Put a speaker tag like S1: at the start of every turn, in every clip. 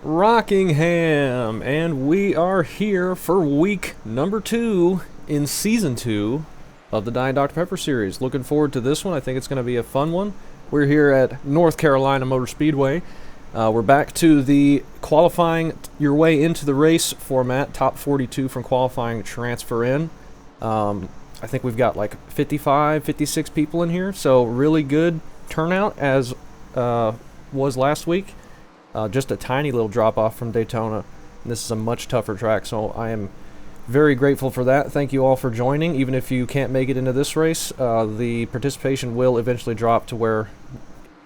S1: Rockingham, and we are here for week number 2 in season 2 of the Diet Dr. Pepper series. Looking forward to this one. I think it's going to be a fun one. We're here at North Carolina Motor Speedway. We're back to the qualifying your way into the race format. Top 42 from qualifying transfer in. I think we've got like 55, 56 people in here, so really good turnout as was last week. Just a tiny little drop off from Daytona. This is a much tougher track, so I am very grateful for that. Thank you all for joining. Even if you can't make it into this race, the participation will eventually drop to where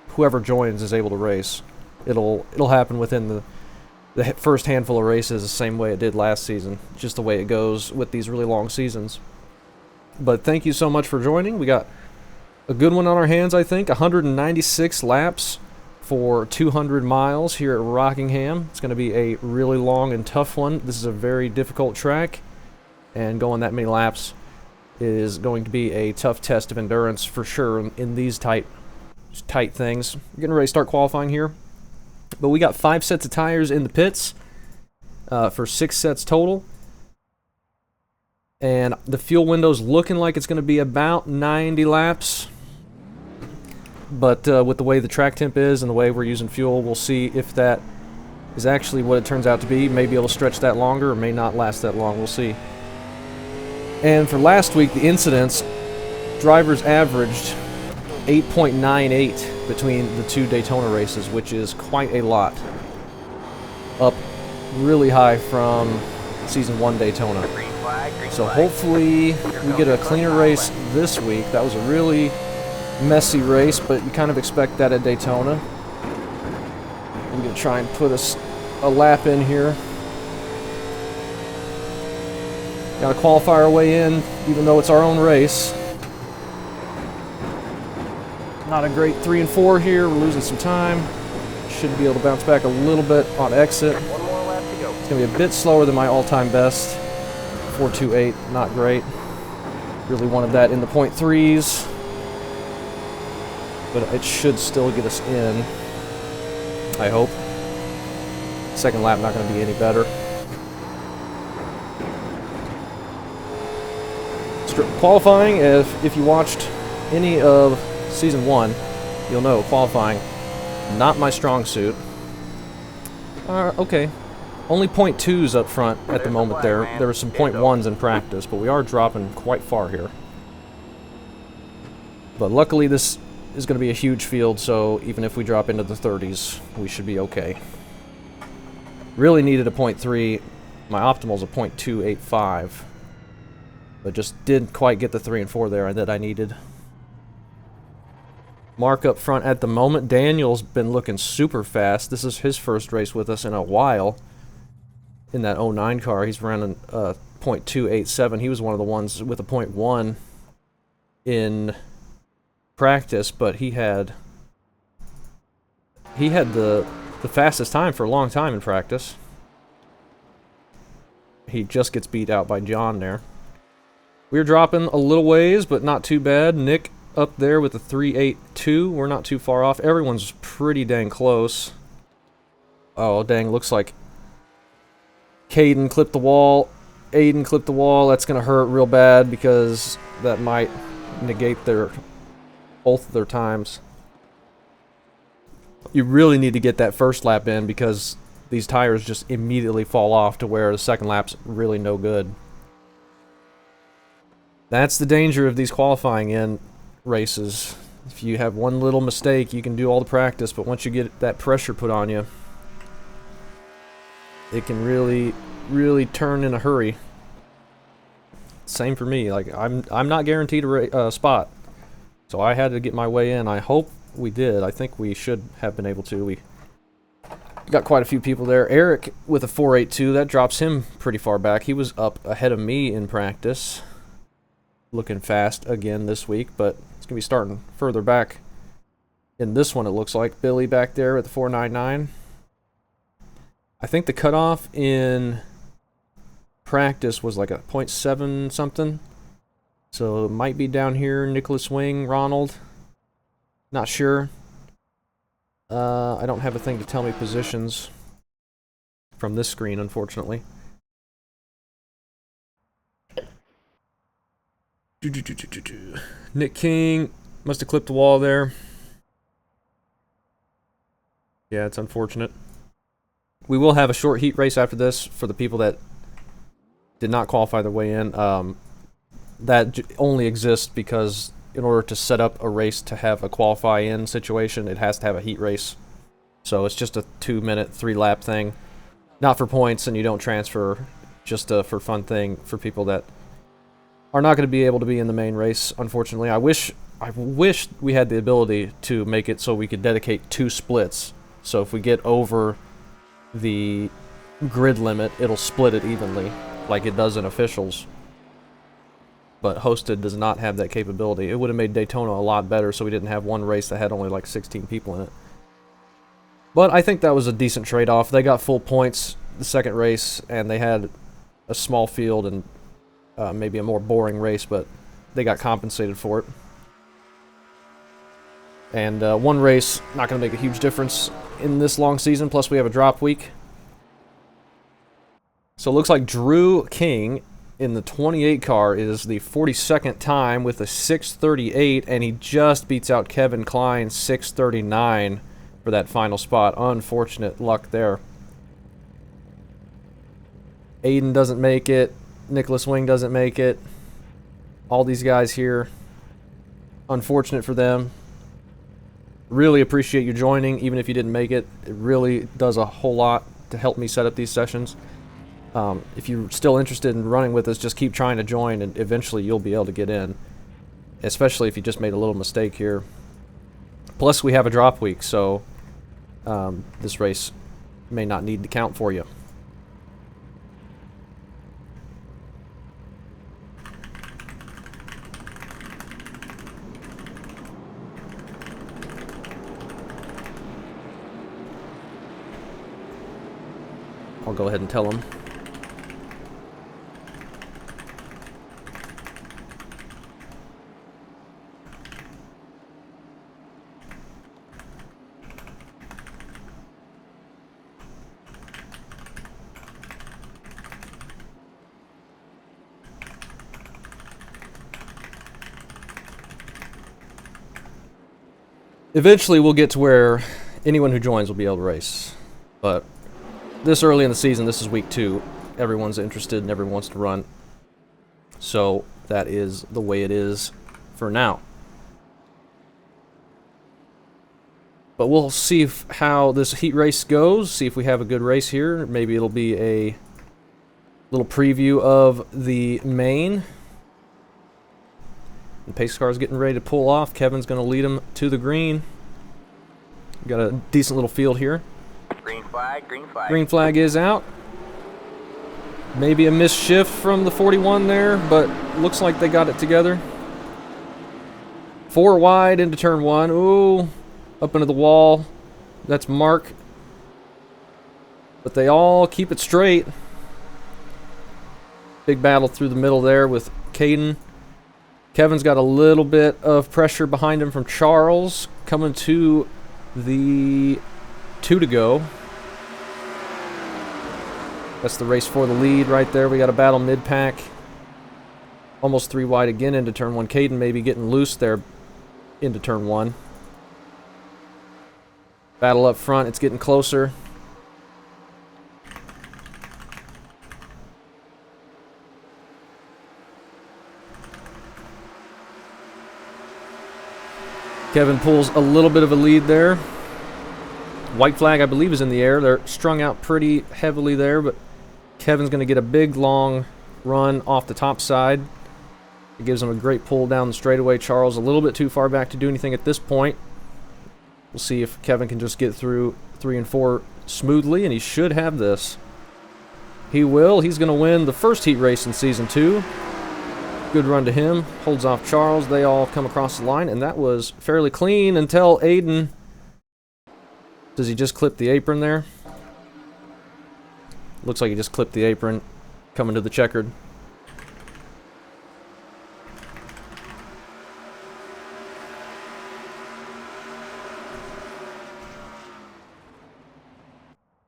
S1: whoever joins is able to race. It'll happen within the first handful of races the same way it did last season. Just the way it goes with these really long seasons. But thank you so much for joining. We got a good one on our hands, I think. 196 laps for 200 miles here at Rockingham. It's going to be a really long and tough one. This is a very difficult track, and going that many laps is going to be a tough test of endurance for sure in these tight things. We're getting ready to start qualifying here, but we got 5 sets of tires in the pits for 6 sets total, and the fuel window's looking like it's going to be about 90 laps. But with the way the track temp is and the way we're using fuel, we'll see if that is actually what it turns out to be. Maybe it'll stretch that longer or may not last that long. We'll see. And for last week, the incidents, drivers averaged 8.98 between the 2 Daytona races, which is quite a lot. Up really high from Season 1 Daytona. So hopefully we get a cleaner race this week. That was a really messy race, but you kind of expect that at Daytona. I'm going to try and put a lap in here. Got to qualify our way in, even though it's our own race. Not a great 3 and 4 here. We're losing some time. Should be able to bounce back a little bit on exit.
S2: One more lap to go.
S1: It's going to be a bit slower than my all-time best. 4.28, not great. Really wanted that in the .3s. But it should still get us in, I hope. Second lap not going to be any better. Qualifying, if you watched any of Season 1, you'll know qualifying, not my strong suit. Okay, only .2s up front at the moment there. There were some .1s in practice, but we are dropping quite far here. But luckily this is going to be a huge field, so even if we drop into the 30s, we should be okay. Really needed a .3. My optimal's a .285, but just didn't quite get the 3 and 4 there that I needed. Mark up front at the moment. Daniel's been looking super fast. This is his first race with us in a while. In that '09 car, he's running .287. He was one of the ones with a .1 in practice, but he had the fastest time for a long time in practice. He just gets beat out by John there. We're dropping a little ways, but not too bad. Nick up there with a 3.82. We're not too far off. Everyone's pretty dang close. Oh, dang, looks like Caden clipped the wall. Aiden clipped the wall. That's going to hurt real bad because that might negate both of their times. You really need to get that first lap in because these tires just immediately fall off to where the second lap's really no good. That's the danger of these qualifying in races. If you have one little mistake, you can do all the practice, but once you get that pressure put on you, it can really turn in a hurry. Same for me. Like I'm not guaranteed a spot. So I had to get my way in. I hope we did. I think we should have been able to. We got quite a few people there. Eric with a 4.82. That drops him pretty far back. He was up ahead of me in practice. Looking fast again this week, but it's going to be starting further back in this one, it looks like. Billy back there at the 4.99. I think the cutoff in practice was like a .7 something. So it might be down here. Nicholas Wing, Ronald. Not sure. I don't have a thing to tell me positions. from this screen, unfortunately. Nick King must have clipped the wall there. Yeah, it's unfortunate. We will have a short heat race after this for the people that did not qualify their way in. That only exists because in order to set up a race to have a qualify-in situation, it has to have a heat race. So it's just a 2-minute, 3-lap thing. Not for points, and you don't transfer, just a for fun thing for people that are not going to be able to be in the main race, unfortunately. I wish we had the ability to make it so we could dedicate 2 splits. So if we get over the grid limit, it'll split it evenly, like it does in officials. But Hosted does not have that capability. It would have made Daytona a lot better so we didn't have one race that had only like 16 people in it. But I think that was a decent trade-off. They got full points the second race, and they had a small field and maybe a more boring race, but they got compensated for it. And one race, not going to make a huge difference in this long season, plus we have a drop week. So it looks like Drew King in the 28 car is the 42nd time with a 6:38, and he just beats out Kevin Klein 6:39 for that final spot. Unfortunate luck there. Aiden doesn't make it. Nicholas Wing doesn't make it. All these guys here, unfortunate for them. Really appreciate you joining, even if you didn't make it. It really does a whole lot to help me set up these sessions. If you're still interested in running with us, just keep trying to join, and eventually you'll be able to get in. Especially if you just made a little mistake here. Plus, we have a drop week, so this race may not need to count for you. I'll go ahead and tell him. Eventually we'll get to where anyone who joins will be able to race. But this early in the season, this is week 2. Everyone's interested and everyone wants to run. So that is the way it is for now. But we'll see how this heat race goes, see if we have a good race here. Maybe it'll be a little preview of the main. The pace car is getting ready to pull off. Kevin's going to lead him to the green. We've got a decent little field here.
S2: Green flag, green flag.
S1: Green flag is out. Maybe a missed shift from the 41 there, but looks like they got it together. 4 wide into turn 1. Ooh, up into the wall. That's Mark. But they all keep it straight. Big battle through the middle there with Caden. Kevin's got a little bit of pressure behind him from Charles. Coming to the 2 to go. That's the race for the lead right there. We got a battle mid-pack. Almost 3 wide again into turn 1. Caden maybe getting loose there into turn 1. Battle up front. It's getting closer. Kevin pulls a little bit of a lead there. White flag, I believe, is in the air. They're strung out pretty heavily there, but Kevin's going to get a big, long run off the top side. It gives him a great pull down the straightaway. Charles a little bit too far back to do anything at this point. We'll see if Kevin can just get through 3 and 4 smoothly, and he should have this. He will. He's going to win the first heat race in Season 2. Good run to him. Holds off Charles. They all come across the line, and that was fairly clean until Aiden. Does he just clip the apron there? Looks like he just clipped the apron. Coming to the checkered.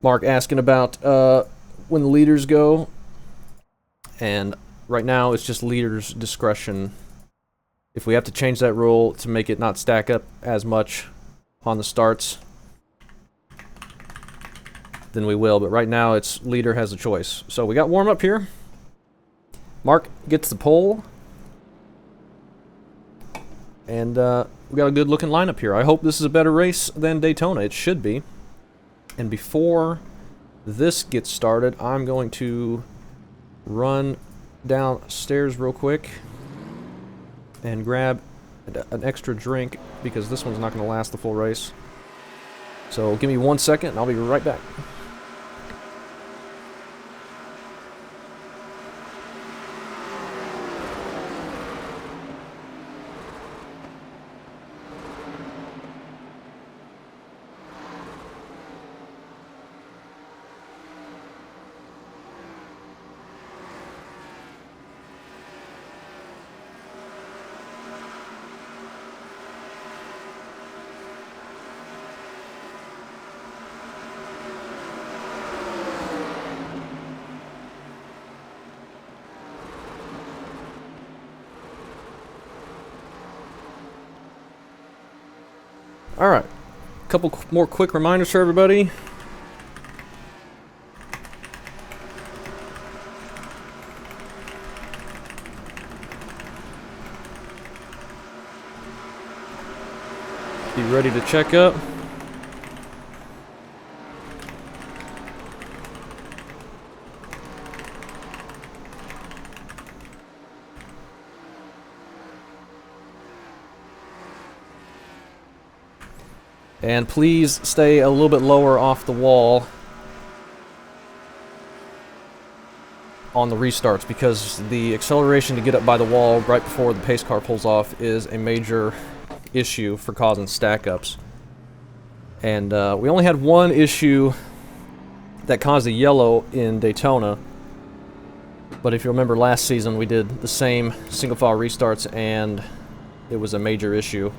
S1: Mark asking about when the leaders go, and right now it's just leaders' discretion. If we have to change that rule to make it not stack up as much on the starts, then we will, but right now it's leader has a choice. So we got warm up here. Mark gets the pole, and we got a good looking lineup here. I hope this is a better race than Daytona. It should be. And before this gets started, I'm going to run downstairs real quick and grab an extra drink because this one's not going to last the full race. So give me 1 second and I'll be right back. Alright, a couple more quick reminders for everybody. Be ready to check up. And please stay a little bit lower off the wall on the restarts, because the acceleration to get up by the wall right before the pace car pulls off is a major issue for causing stack-ups. And we only had one issue that caused a yellow in Daytona, but if you remember last season we did the same single file restarts and it was a major issue.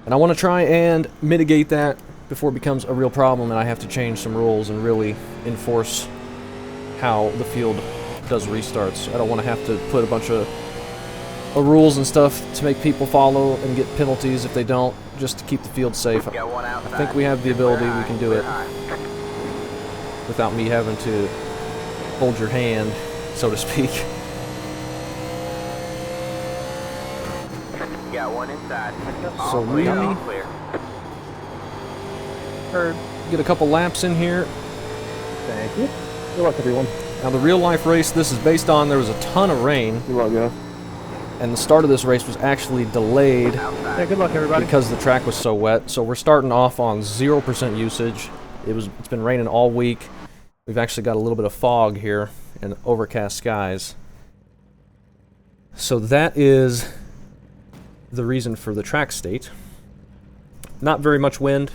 S1: And I want to try and mitigate that before it becomes a real problem and I have to change some rules and really enforce how the field does restarts. I don't want to have to put a bunch of rules and stuff to make people follow and get penalties if they don't, just to keep the field safe. I think we have the ability, we can do it without me having to hold your hand, so to speak.
S2: Got one inside.
S1: So we get a couple laps in here.
S3: Thank you. Good luck, everyone.
S1: Now the real life race this is based on, there was a ton of rain.
S3: Good luck, guys.
S1: And the start of this race was actually delayed
S3: Yeah, good luck, everybody.
S1: because the track was so wet. So we're starting off on 0% usage. It's been raining all week. We've actually got a little bit of fog here and overcast skies. So that is the reason for the track state. Not very much wind,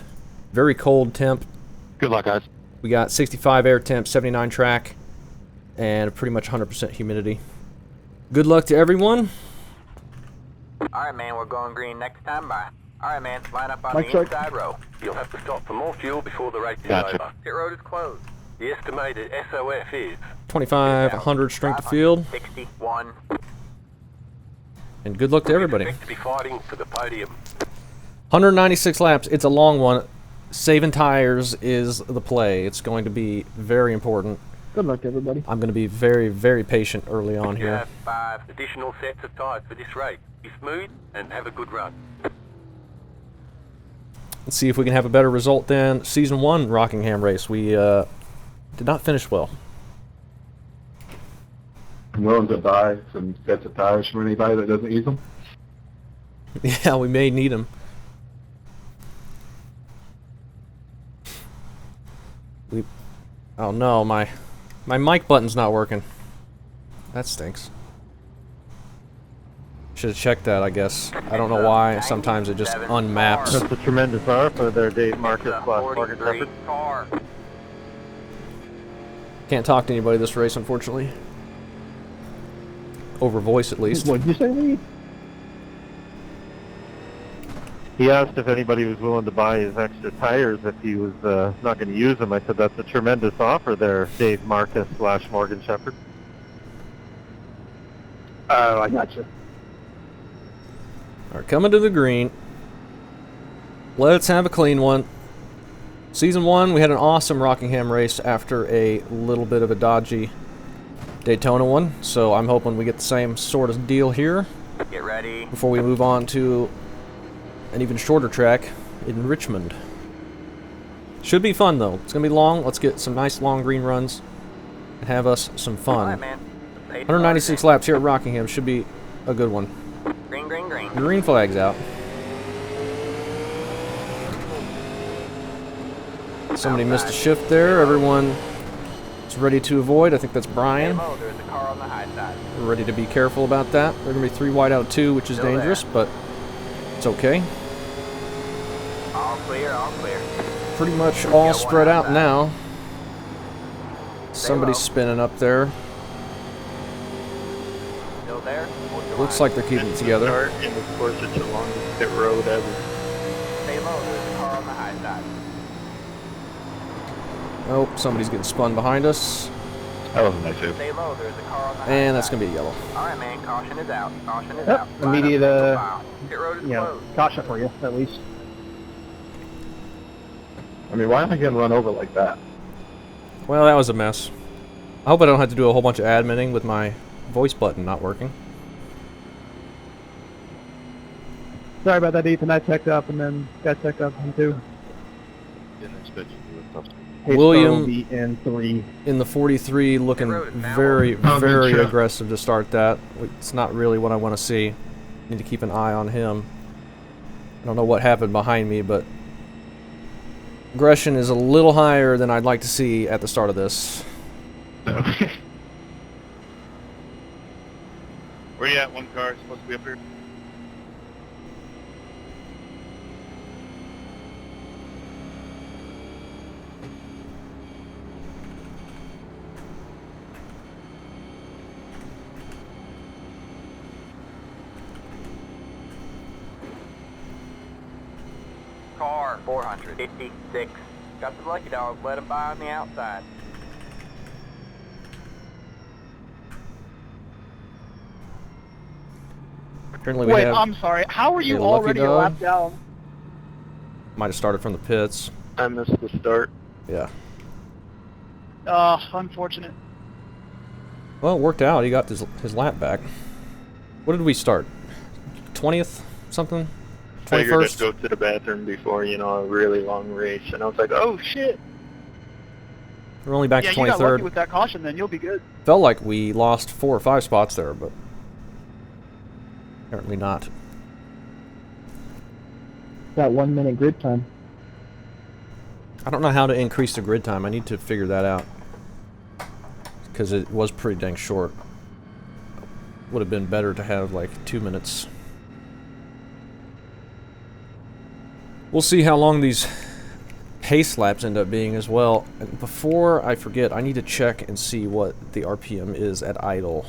S1: very cold temp.
S3: Good luck, guys.
S1: We got 65 air temp, 79 track, and pretty much 100% humidity. Good luck to everyone.
S2: Alright, man, we're going green next time by. Alright, man, line up on
S3: Mike,
S2: the
S3: check.
S2: inside row.
S4: You'll have to stop for more fuel before the race is
S3: Gotcha.
S4: over.
S2: Pit road is closed.
S4: The estimated SOF is
S1: 2500 strength of field,
S2: 61.
S1: and good luck to everybody.
S4: expect to be fighting for the podium.
S1: 196 laps. It's a long one. Saving tires is the play. It's going to be very important.
S3: Good luck, everybody.
S1: I'm going to be very, very patient early on
S4: You
S1: here.
S4: have 5 additional sets of tyres for this race. Be smooth and have a good run.
S1: Let's see if we can have a better result than Season 1 Rockingham race. We did not finish well.
S5: I'm willing to buy some sets of tires from anybody that doesn't use them.
S1: Yeah, we may need them. Oh no, my mic button's not working. That stinks. Should have checked that, I guess. I don't know why. Sometimes it just unmaps.
S3: That's a tremendous honor for their date market class market
S2: 43
S3: effort.
S2: car.
S1: Can't talk to anybody this race, unfortunately. Over voice, at least.
S3: What did you say, Lee? He asked if anybody was willing to buy his extra tires if he was not going to use them. I said that's a tremendous offer there, Dave Marcus / Morgan Shepherd.
S6: Oh, I gotcha.
S1: All right, coming to the green. Let's have a clean one. Season 1, we had an awesome Rockingham race after a little bit of a dodgy Daytona one, so I'm hoping we get the same sort of deal here
S2: Get ready.
S1: before we move on to an even shorter track in Richmond. Should be fun, though. It's going to be long. Let's get some nice long green runs and have us some
S2: All right,
S1: fun.
S2: man.
S1: 196 laps here at Rockingham should be a good one.
S2: Green, green, green.
S1: Green flag's out. Somebody missed a shift there. Everyone is ready to avoid. I think that's Brian.
S2: Oh, there's a car on the high side.
S1: We're ready to be careful about that. They're going to be 3 wide out of 2, which is
S2: Still
S1: dangerous,
S2: there.
S1: but it's okay.
S2: All clear, all clear.
S1: Pretty much
S2: Yeah,
S1: all
S2: one
S1: spread out
S2: outside.
S1: now. Somebody's
S2: low.
S1: spinning up there.
S2: Still there? Hold your
S1: Looks
S2: line.
S1: like they're keeping it together.
S3: And of course it's the longest pit road ever.
S2: Stay low, there's a car on the high side.
S1: Oh, somebody's getting spun behind us.
S5: That wasn't nice of.
S2: Stay low, there's a car on the high
S1: And that's
S2: side.
S1: going to be a yellow.
S2: All right, man. Caution is out. Caution is
S6: Yep,
S2: out.
S6: immediate,
S2: Line up, single file. Pit road is
S6: You know,
S2: closed.
S6: caution for you, at least.
S5: I mean, why am I getting run over like that?
S1: Well, that was a mess. I hope I don't have to do a whole bunch of adminning with my voice button not working.
S6: Sorry about that, Ethan. I checked up and then got checked up him too.
S5: Didn't expect you to do stuff.
S6: Pace
S1: William-
S6: car will be in 3.
S1: In the 43, looking
S2: road is now
S1: very,
S5: open. Oh, good
S1: very
S5: shot.
S1: aggressive to start that. It's not really what I want to see. Need to keep an eye on him. I don't know what happened behind me, but aggression is a little higher than I'd like to see at the start of this.
S7: Where you at? One car supposed to be up here.
S2: Car 456. Got some lucky dogs. Let him by on the outside.
S1: Apparently we
S6: Wait,
S1: have...
S6: I'm sorry. How are you
S1: a lucky
S6: already a
S1: dog.
S6: lap down?
S1: Might have started from the pits.
S3: I missed the start.
S1: Yeah.
S6: Unfortunate.
S1: Well, it worked out. He got his lap back. What did we start? 20th? Something?
S3: Figured I'd
S1: 21st?
S3: go to the bathroom before, a really long race. And I was like, oh shit.
S1: We're only back
S6: Yeah,
S1: to
S6: you got lucky
S1: 23rd.
S6: with that caution then. You'll be good.
S1: Felt like we lost 4 or 5 spots there, but apparently not.
S6: That 1 minute grid time.
S1: I don't know how to increase the grid time. I need to figure that out. Because it was pretty dang short. Would have been better to have like 2 minutes. We'll see how long these pace laps end up being as well. And before I forget, I need to check and see what the RPM is at idle.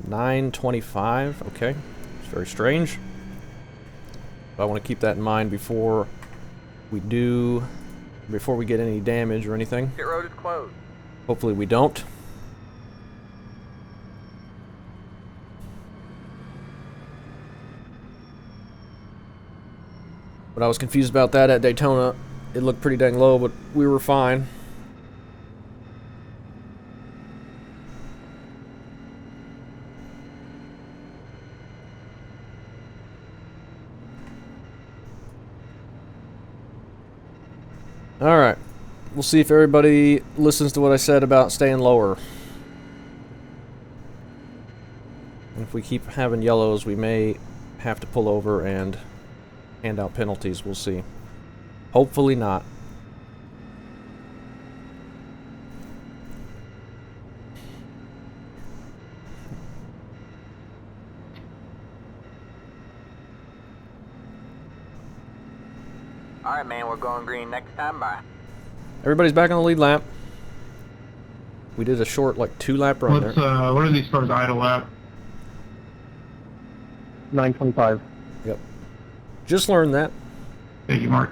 S1: 925, okay. It's very strange. But I want to keep that in mind before we get any damage or anything.
S2: Pit road is closed.
S1: Hopefully we don't. But I was confused about that at Daytona. It looked pretty dang low, but we were fine. Alright. We'll see if everybody listens to what I said about staying lower. And if we keep having yellows, we may have to pull over and hand out penalties. We'll see. Hopefully not.
S2: All right, man. We're going green next time. Bye.
S1: Everybody's back on the lead lap. We did a short, like, 2-lap run there.
S7: What are these cars idle at?
S6: 925.
S1: Yep. Just learned that.
S7: Thank you, Mark.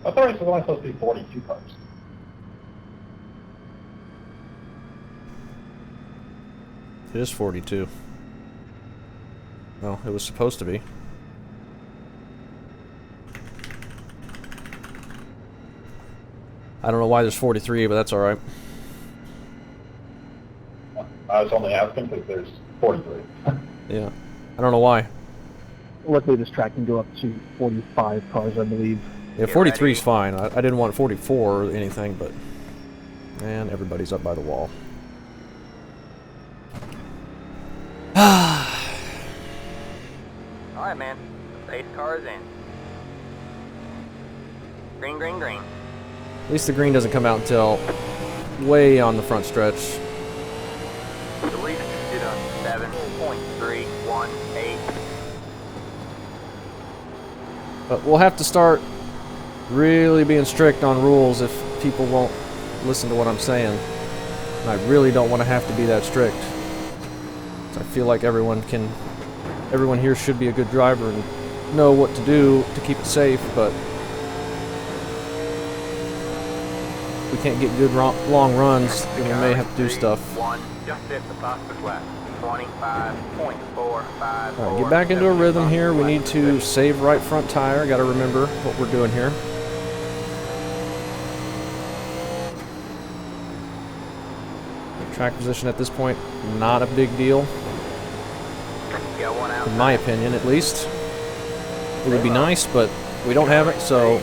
S5: I thought it was only supposed to be 42 cars.
S1: It is 42. Well, it was supposed to be. I don't know why there's 43, but that's alright.
S5: I was only asking because there's 43.
S1: Yeah. I don't know why.
S6: Luckily, this track can go up to 45 cars, I believe.
S1: Yeah, 43 is fine. I didn't want 44 or anything, but... Man, everybody's up by the wall.
S2: Alright, man. The pace car is in. Green, green, green.
S1: At least the green doesn't come out until way on the front stretch.
S2: The lead is on 7.318.
S1: But we'll have to start really being strict on rules if people won't listen to what I'm saying. And I really don't want to have to be that strict. So I feel like everyone here should be a good driver and know what to do to keep it safe, but we can't get good long runs, then we may have to do stuff.
S2: Just hit the fastest lap. 25.454.
S1: Alright, get back into a rhythm here. We need to save right front tire. Gotta remember what we're doing here. Track position at this point, not a big deal. In my opinion, at least. It would be nice, but we don't have it, so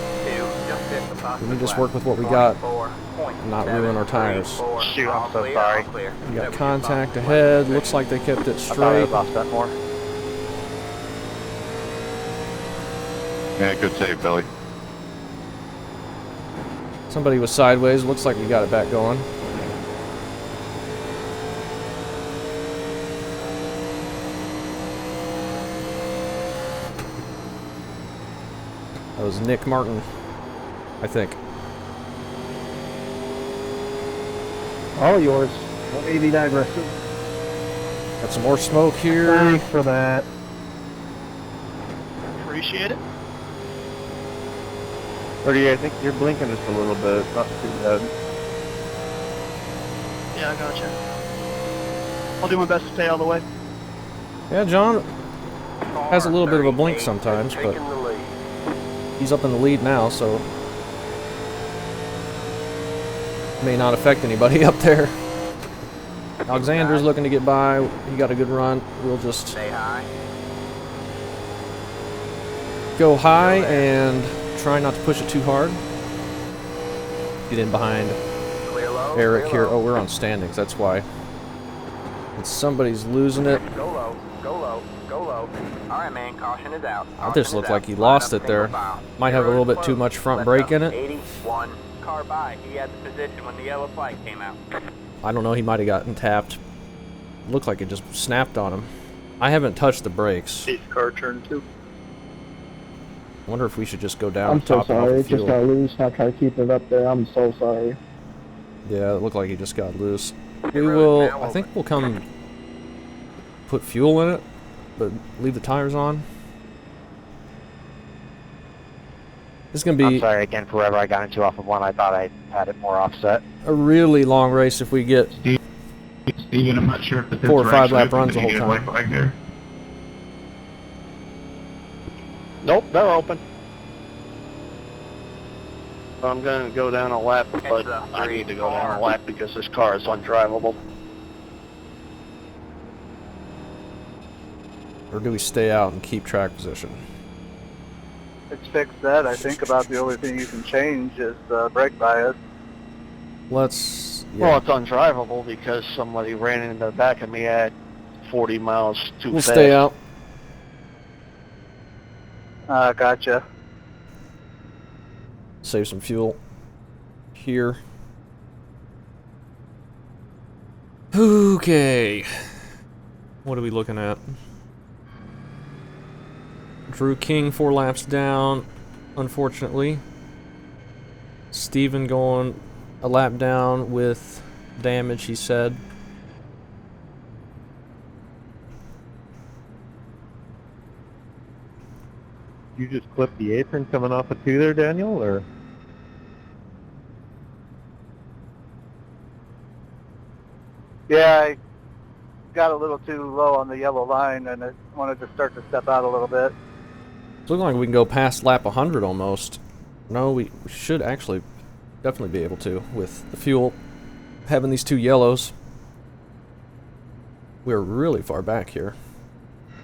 S1: we need to just work with what we got and not ruin our tires.
S3: Shoot, I'm so sorry.
S1: We got contact ahead. Looks like they kept it straight.
S3: lost that more.
S7: Yeah, good save, Billy.
S1: Somebody was sideways. Looks like we got it back going. That was Nick Martin, I think.
S6: All yours. Don't be that aggressive.
S1: Got some more smoke here.
S6: Thanks for that.
S7: Appreciate it.
S3: 30, I think you're blinking just a little bit. Not too bad.
S7: Yeah, I gotcha. I'll do my best to stay all the way.
S1: Yeah, John has a little bit of a blink sometimes, but he's up in the lead now, so may not affect anybody up there. Alexander's looking to get by. He got a good run. We'll just go high and try not to push it too hard. Get in behind Eric here. Oh, we're on standings. That's why. And somebody's losing it.
S2: Go low, go low, go low. Alright, man, caution is out.
S1: That just looked like he lost it there. Might have a little bit too much front brake in it.
S2: 81 car by. He had the position when the yellow flag came out.
S1: I don't know, he might have gotten tapped. Looked like it just snapped on him. I haven't touched the brakes.
S7: Car turn 2.
S1: I wonder if we should just go down
S6: I'm
S1: and
S6: so
S1: top it off
S6: sorry.
S1: the
S6: It just
S1: fuel.
S6: got loose. I tried to keep it up there. I'm so sorry.
S1: Yeah, it looked like he just got loose. We will, I think we'll come put fuel in it, but leave the tires on. It's going to
S3: I'm
S1: be
S3: sorry again for whoever I got into off of one. I thought I had it more offset.
S1: a really long race if we get
S7: Steven, I'm not sure if the
S1: 4 or 5 lap runs the whole time.
S7: Flag there.
S3: Nope, they're open. I'm going to go down a lap, but I need to go down a lap because this car is undrivable.
S1: or do we stay out and keep track position?
S8: It's fixed that. I think about the only thing you can change is brake bias.
S1: Let's... yeah.
S3: Well, it's undrivable because somebody ran into the back of me at 40 miles too
S1: We'll
S3: fast.
S1: stay out.
S8: Gotcha.
S1: Save some fuel here. Okay. What are we looking at? Drew King 4 laps down, unfortunately. Steven going a lap down with damage, he said.
S3: you just clip the apron coming off of 2 there, Daniel, or?
S8: Yeah, I got a little too low on the yellow line and I wanted to start to step out a little bit.
S1: It's looking like we can go past lap 100 almost. No, we should actually definitely be able to with the fuel having these 2 yellows. We're really far back here.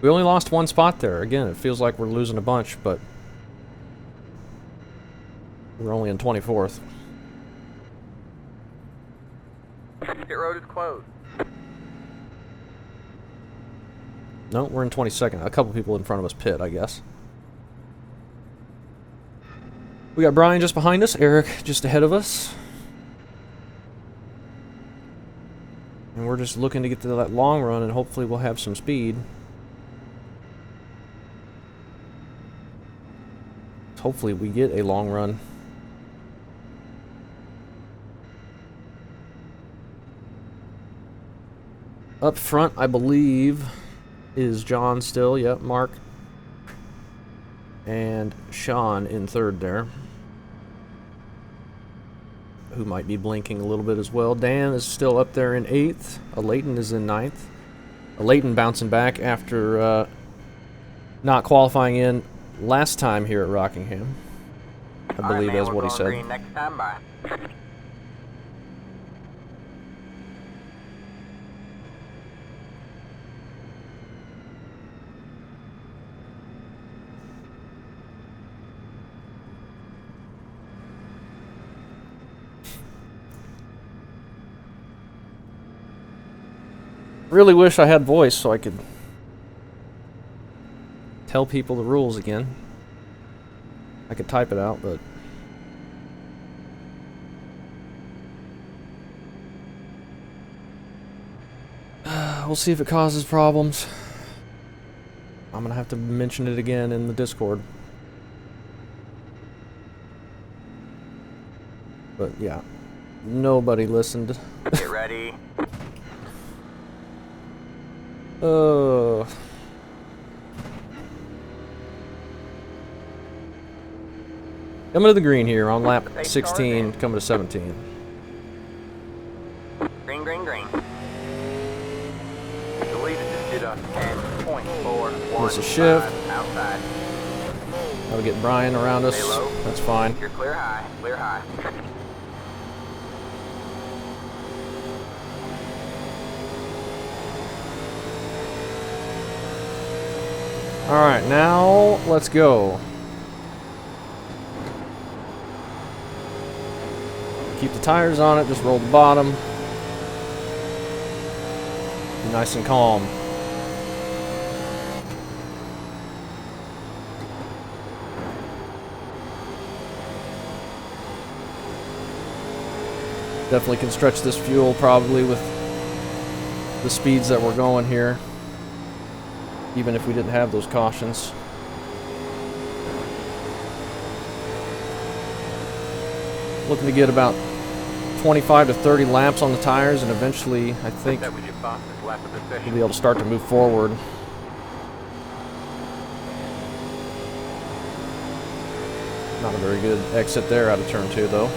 S1: We only lost 1 spot there. Again, it feels like we're losing a bunch, but we're only in 24th.
S2: Pit road is closed.
S1: No, we're in 22nd. A couple people in front of us pit, I guess. We got Brian just behind us, Eric just ahead of us. And we're just looking to get to that long run, and hopefully we'll have some speed. Hopefully we get a long run. Up front, I believe, is John still. Yep, Mark. And Sean in 3rd there, who might be blinking a little bit as well. Dan is still up there in 8th. Leighton is in 9th. Leighton bouncing back after not qualifying in last time here at Rockingham. I believe that's what he said.
S2: Green next time, bye.
S1: Really wish I had voice so I could tell people the rules again. I could type it out, but we'll see if it causes problems. I'm gonna have to mention it again in the Discord. But yeah, nobody listened.
S2: Get ready.
S1: Oh. Coming to the green here on lap 16, coming to 17.
S2: Green, green, green.
S4: The leader just did a
S2: 10.41.
S1: There's a shift.
S2: Outside.
S1: That'll get Brian around us.
S2: Stay low.
S1: That's fine.
S2: You're clear high. Clear high.
S1: Alright, now let's go. Keep the tires on it, just roll the bottom. Be nice and calm. Definitely can stretch this fuel probably with the speeds that we're going here, even if we didn't have those cautions. Looking to get about 25 to 30 laps on the tires, and eventually I think
S4: That was your fastest lap of the
S1: we'll
S4: session.
S1: be able to start to move forward. Not a very good exit there out of turn 2 though.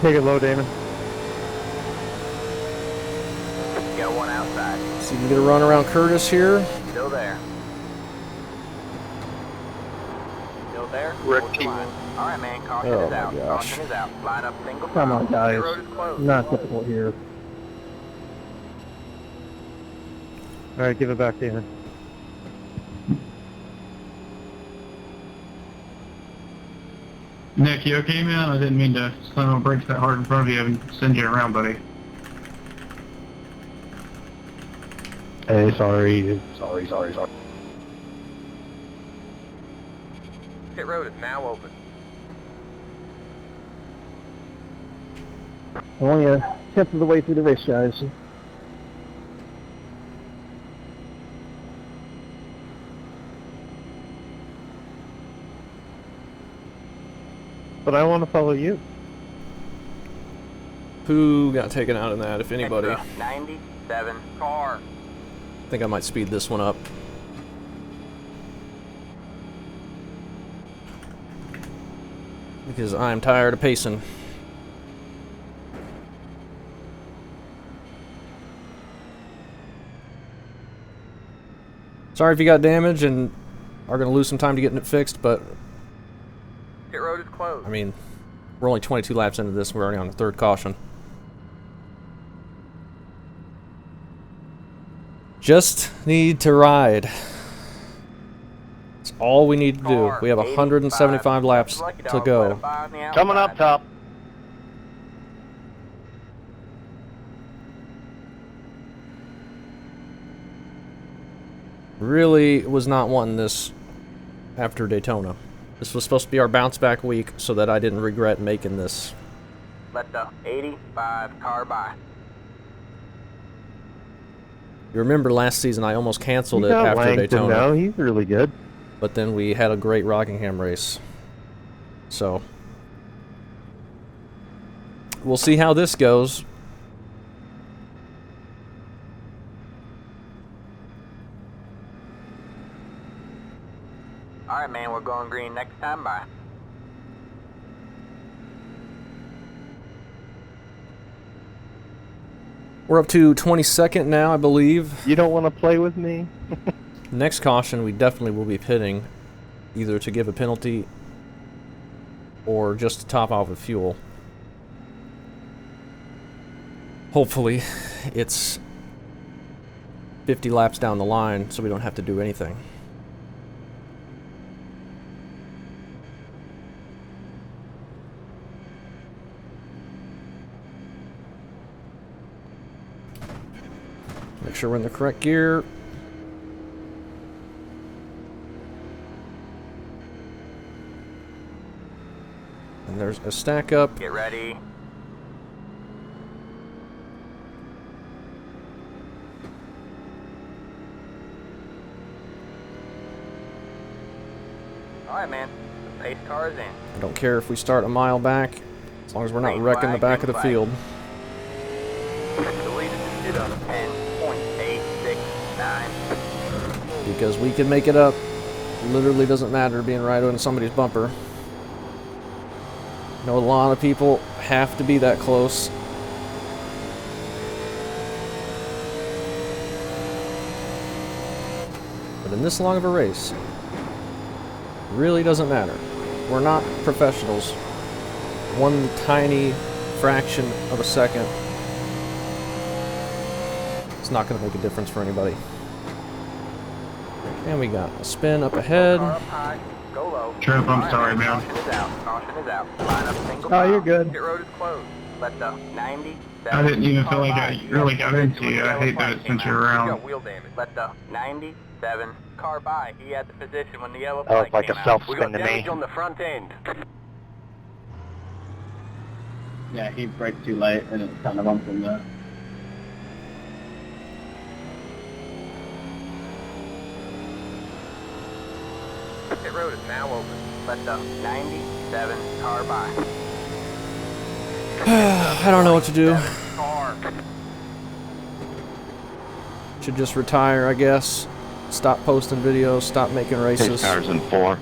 S3: Take it low, Damon.
S2: Got one outside.
S1: See if we can get a run around Curtis here.
S2: Still there. Still there?
S5: Rick
S2: Hold the
S5: T.
S2: line. Alright, man. Caution
S1: Oh
S2: is
S1: my
S2: out.
S1: gosh.
S2: Caution is out. Line up single
S6: Come on,
S2: file.
S6: guys.
S2: Pit road is closed.
S6: Not difficult here.
S3: All right, give it back, Damon.
S7: Nick, you okay, man? I didn't mean to slam on brakes that hard in front of you and send you around, buddy.
S3: Hey, sorry.
S4: Pit road is now open.
S6: Only a tenth of the way through the race, guys.
S3: But I want to follow you.
S1: Who got taken out in that, if anybody?
S2: Extra 90. 7 car.
S1: I think I might speed this one up. Because I'm tired of pacing. Sorry if you got damage and are going to lose some time to getting it fixed, but
S2: Pit road is closed.
S1: I mean, we're only 22 laps into this, we're already on the third caution. Just need to ride. That's all we need to do. We have 175 laps to go.
S8: Coming up top.
S1: Really was not wanting this after Daytona. This was supposed to be our bounce back week so that I didn't regret making this.
S2: Let the 85 car by.
S1: You remember last season I almost canceled
S3: He
S1: it
S3: got
S1: after
S3: Langton
S1: Daytona.
S3: now. He's really good.
S1: But then we had a great Rockingham race. So we'll see how this goes.
S2: Alright, man, we're going green next time. Bye.
S1: We're up to 22nd now, I believe.
S3: You don't want to play with me?
S1: Next caution, we definitely will be pitting, either to give a penalty or just to top off with fuel. Hopefully, it's 50 laps down the line, so we don't have to do anything. Make sure we're in the correct gear. And there's a stack up.
S2: Get ready. Alright, man. The pace car is in.
S1: I don't care if we start a mile back, as long as we're not
S2: Green
S1: wrecking the
S2: flag,
S1: back of
S2: green
S1: the
S2: flag.
S1: field.
S2: The lead is 10.869.
S1: Because we can make it up. Literally doesn't matter being right on somebody's bumper. I know a lot of people have to be that close. But in this long of a race, it really doesn't matter. We're not professionals. One tiny fraction of a second, it's not going to make a difference for anybody. And we got a spin up ahead.
S2: Car up high. Go low.
S7: Trip, I'm
S2: Alright,
S7: sorry, man.
S2: Caution is out. Caution is out. Line up single
S6: Oh, you're
S2: file.
S6: good.
S2: Pit road is closed. Let the 90.
S7: I didn't even feel like I really got into you. I hate that it sent you around.
S2: Wheel damage. Let the 97 car by. He had the position when the yellow
S8: That was
S2: flag
S8: like
S2: came
S8: a
S2: out.
S8: self-spin to me.
S4: Damage on the front end.
S9: Yeah, he braked too late and it kind of bumped him there.
S2: Pit road is now open. Let the 97 car by.
S1: I don't know what to do.
S2: Car.
S1: Should just retire, I guess. Stop posting videos, stop making races.
S5: Cars in 4.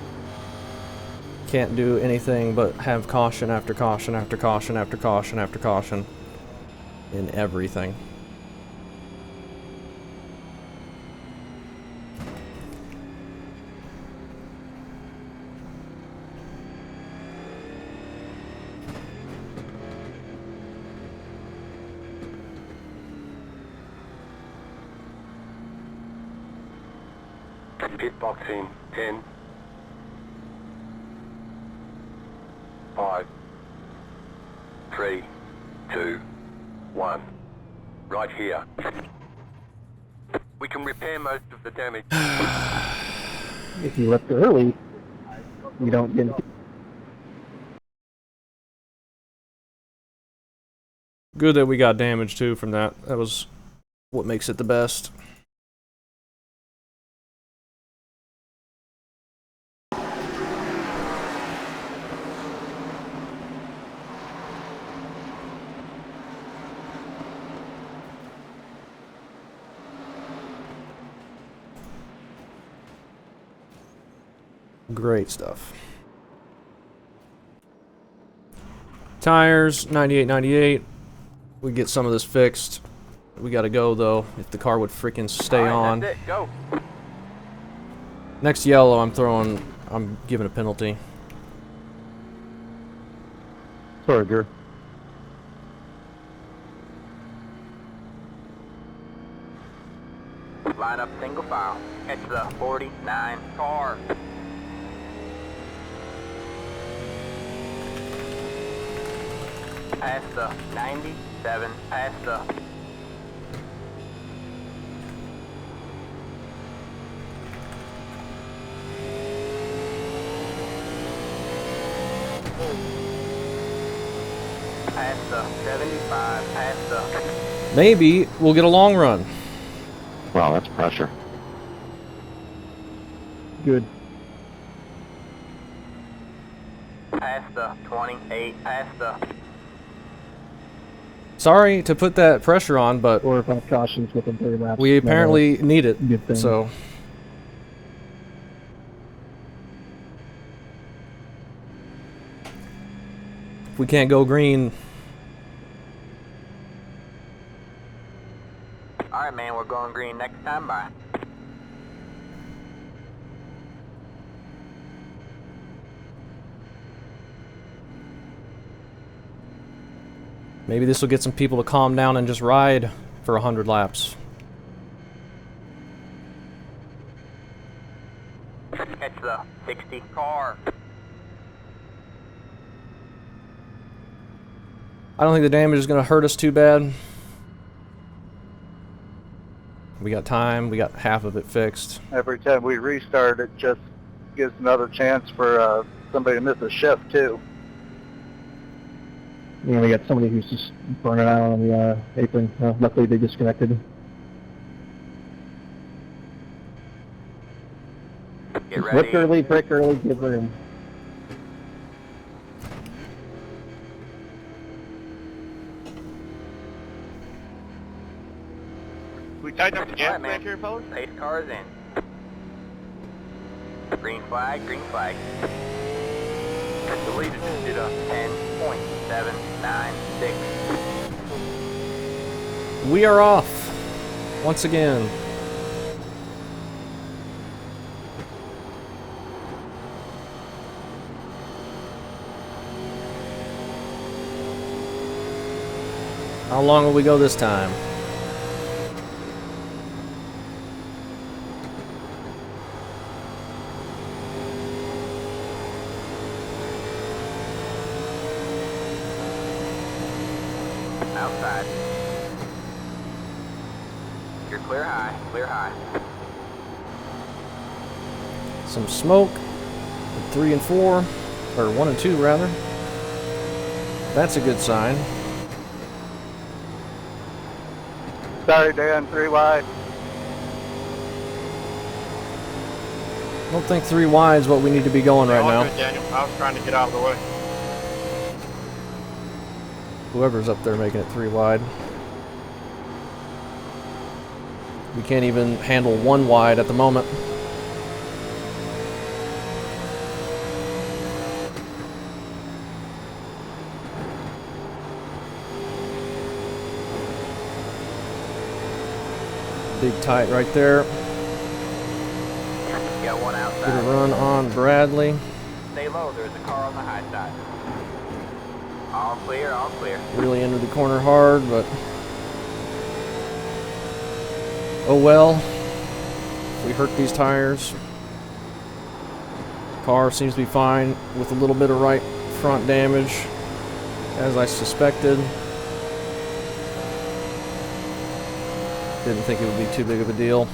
S1: Can't do anything but have caution after caution after caution after caution after caution in everything.
S4: Pit box in 10. 5, 3, 2, 1. Right here. We can repair most of the damage.
S6: If you left early, you don't get.
S1: Good that we got damage too from that. That was what makes it the best. Great stuff. Tires, 98. We get some of this fixed. We gotta go though, if the car would freaking stay
S2: All right,
S1: on.
S2: That's it. Go.
S1: Next yellow, I'm giving a penalty.
S3: Sorry, dear.
S2: Line up single file. Catch the 49 car. Pass the 97. Pass the... Pass the 75. Pass the...
S1: Maybe we'll get a long run.
S5: Wow, that's pressure.
S6: Good.
S2: Pass the 28. Pass the...
S1: Sorry to put that pressure on, but
S6: Or if I'm cautious within 30 laps.
S1: we apparently need it.
S6: Good thing.
S1: So if we can't go green,
S2: Alright, man, we're going green next time. Bye.
S1: maybe this will get some people to calm down and just ride for 100 laps.
S2: Catch the 60 car.
S1: I don't think the damage is going to hurt us too bad. We got time. We got half of it fixed.
S8: Every time we restart, it just gives another chance for somebody to miss a shift too.
S6: Yeah, we got somebody who's just burning out on the apron. Luckily, they disconnected.
S2: Get
S6: Look
S2: ready.
S6: early, break early, give room.
S7: We tighten up the gas
S2: Alright, man.
S7: brake here, fellas?
S2: Pace cars in. Green flag, green flag. The leader just did a 10.796.
S1: We are off once again. How long will we go this time?
S2: Outside. You're clear high, clear high.
S1: Some smoke. 3 and 4, or 1 and 2 rather. That's a good sign.
S8: Sorry, Dan, 3 wide.
S1: I don't think 3 wide is what we need to be going right
S7: All
S1: now.
S7: good, Daniel. I was trying to get out of the way.
S1: Whoever's up there making it 3 wide. We can't even handle 1 wide at the moment. Big tight right there.
S2: Got one
S1: Get a
S2: outside.
S1: run on Bradley.
S2: Stay low, there's a car on the high side. All clear, all clear.
S1: Really entered the corner hard, but oh well. We hurt these tires. Car seems to be fine with a little bit of right front damage, as I suspected. Didn't think it would be too big of a deal.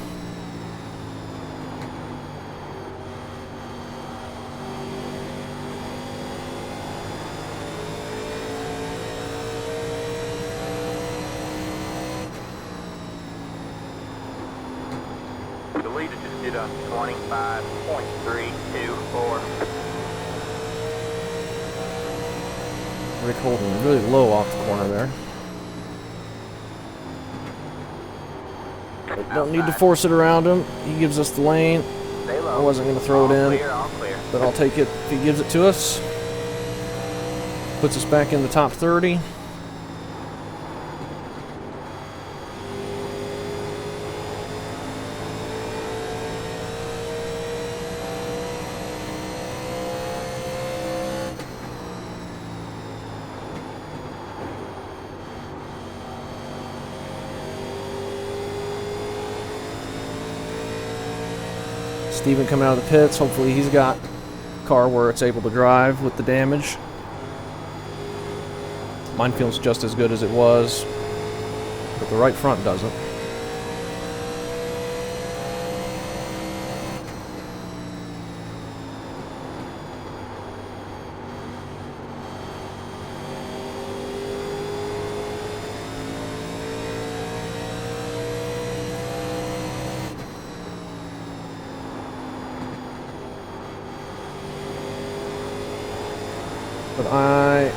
S2: The leader just did a 25.324.
S1: Rick holding really low off the corner there. But don't need to force it around him. He gives us the lane.
S2: Stay low.
S1: I wasn't going to throw it
S2: All
S1: in.
S2: clear, all clear.
S1: but I'll take it if he gives it to us. Puts us back in the top 30. Steven coming out of the pits. Hopefully he's got a car where it's able to drive with the damage. Mine feels just as good as it was, but the right front doesn't. But I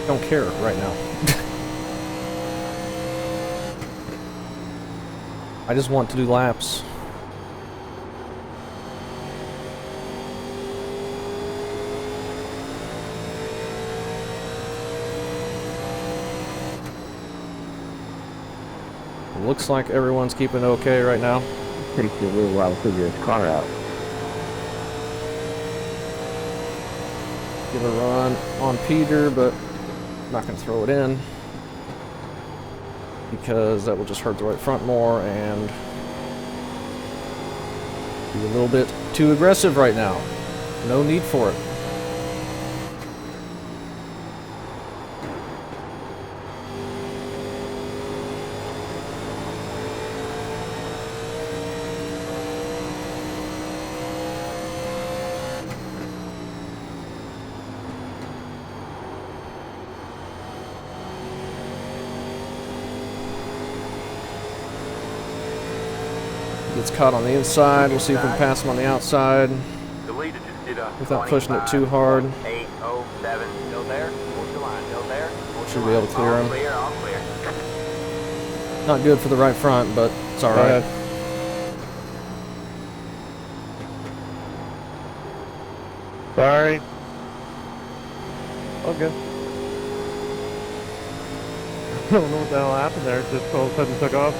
S1: don't care right now. I just want to do laps. Looks like everyone's keeping okay right now.
S10: Takes you a little while to figure his car out.
S1: Give a run on Peter, but I'm not going to throw it in because that will just hurt the right front more and be a little bit too aggressive right now. No need for it. Gets caught on the inside. We'll see if we can pass him on the outside
S4: The leader just did a
S1: without pushing it too hard.
S2: 807, still there. Hold your line, still there. Hold
S1: Should
S2: your
S1: be able
S2: line.
S1: to clear
S2: All
S1: him.
S2: clear, all clear.
S1: Not good for the right front, but it's all right.
S3: Sorry. All good. I don't know what the hell happened there. It just all of a sudden took off.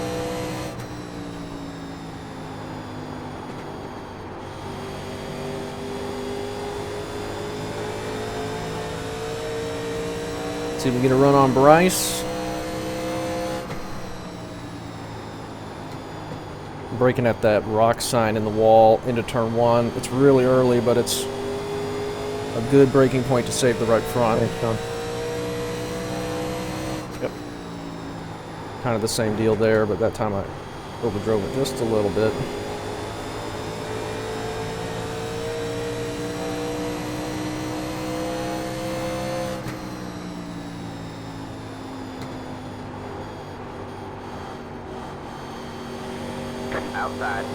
S1: See if we can get a run on Bryce. Breaking at that rock sign in the wall into turn 1. It's really early, but it's a good breaking point to save the right front.
S3: Thanks, John.
S1: Yep. Kind of the same deal there, but that time I overdrove it just a little bit.
S2: Outside.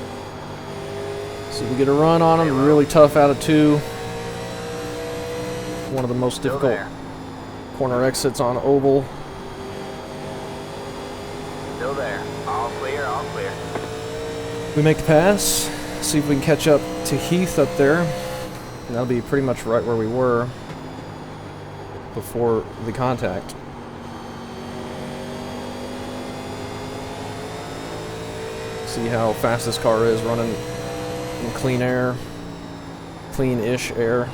S1: See if we get a run on him. Really tough out of 2. One of the most
S2: Still
S1: difficult
S2: there.
S1: corner exits on oval.
S2: Still there. All clear, all clear.
S1: We make the pass. See if we can catch up to Heath up there. And that'll be pretty much right where we were before the contact. See how fast this car is running in clean air, clean-ish air.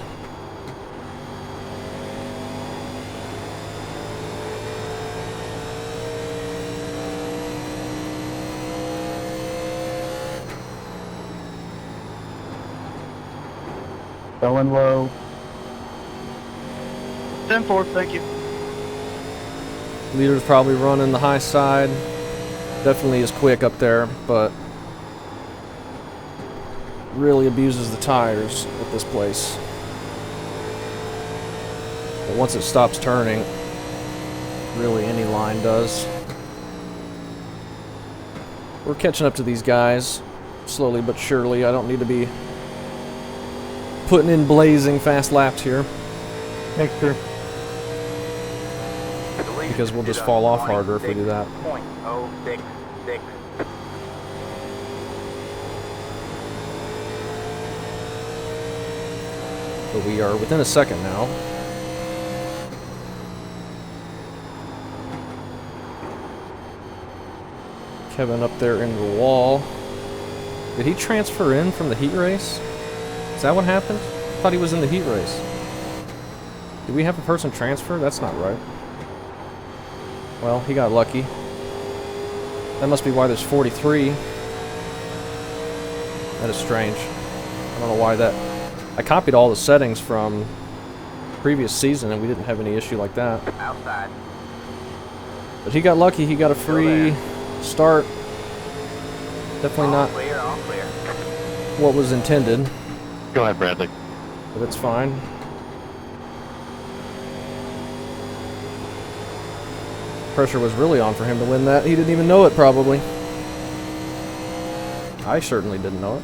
S10: Going low.
S6: 10-4, thank you.
S1: Leader's probably running the high side. Definitely is quick up there, but really abuses the tires at this place. But once it stops turning, really any line does. We're catching up to these guys, slowly but surely. I don't need to be putting in blazing fast laps here,
S3: Thanks, sir.
S1: because we'll just fall off harder if we do that.
S2: .066.
S1: But we are within a second now. Kevin up there in the wall. Did he transfer in from the heat race? Is that what happened? I thought he was in the heat race. Did we have a person transfer? That's not right. Well, he got lucky. That must be why there's 43. That is strange. I don't know why that... I copied all the settings from previous season and we didn't have any issue like that.
S2: Outside.
S1: But he got lucky. He got a free start. Definitely not
S2: Clear, all clear.
S1: what was intended.
S3: Go ahead, Bradley.
S1: But it's fine. Pressure was really on for him to win that. He didn't even know it, probably. I certainly didn't know it.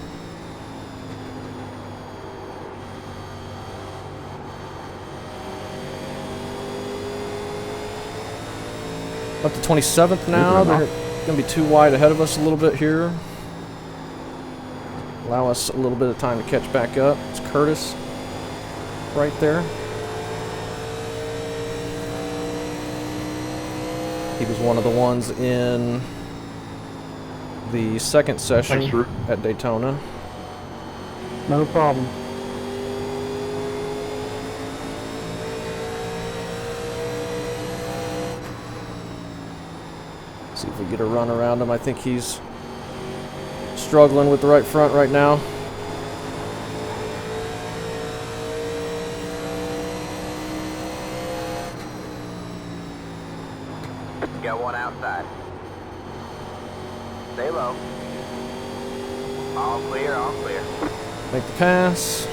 S1: Up to 27th now. They're going to be too wide ahead of us a little bit here. Allow us a little bit of time to catch back up. It's Curtis right there. He was one of the ones in the second session at Daytona.
S6: No problem.
S1: See if we get a run around him. I think he's struggling with the right front right now.
S2: Got one outside. Stay low. All clear, all clear.
S1: Make the pass.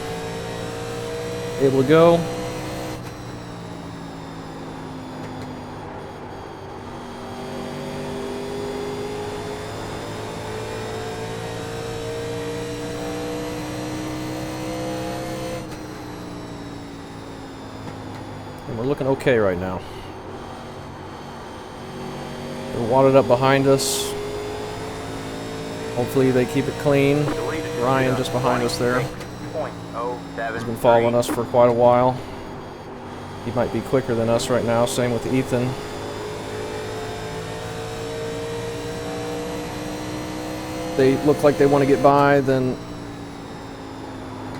S1: Able to go. And we're looking okay right now. They're wadded up behind us. Hopefully they keep it clean. Ryan just behind us there. He's been following us for quite a while. He might be quicker than us right now. Same with Ethan. They look like they want to get by, then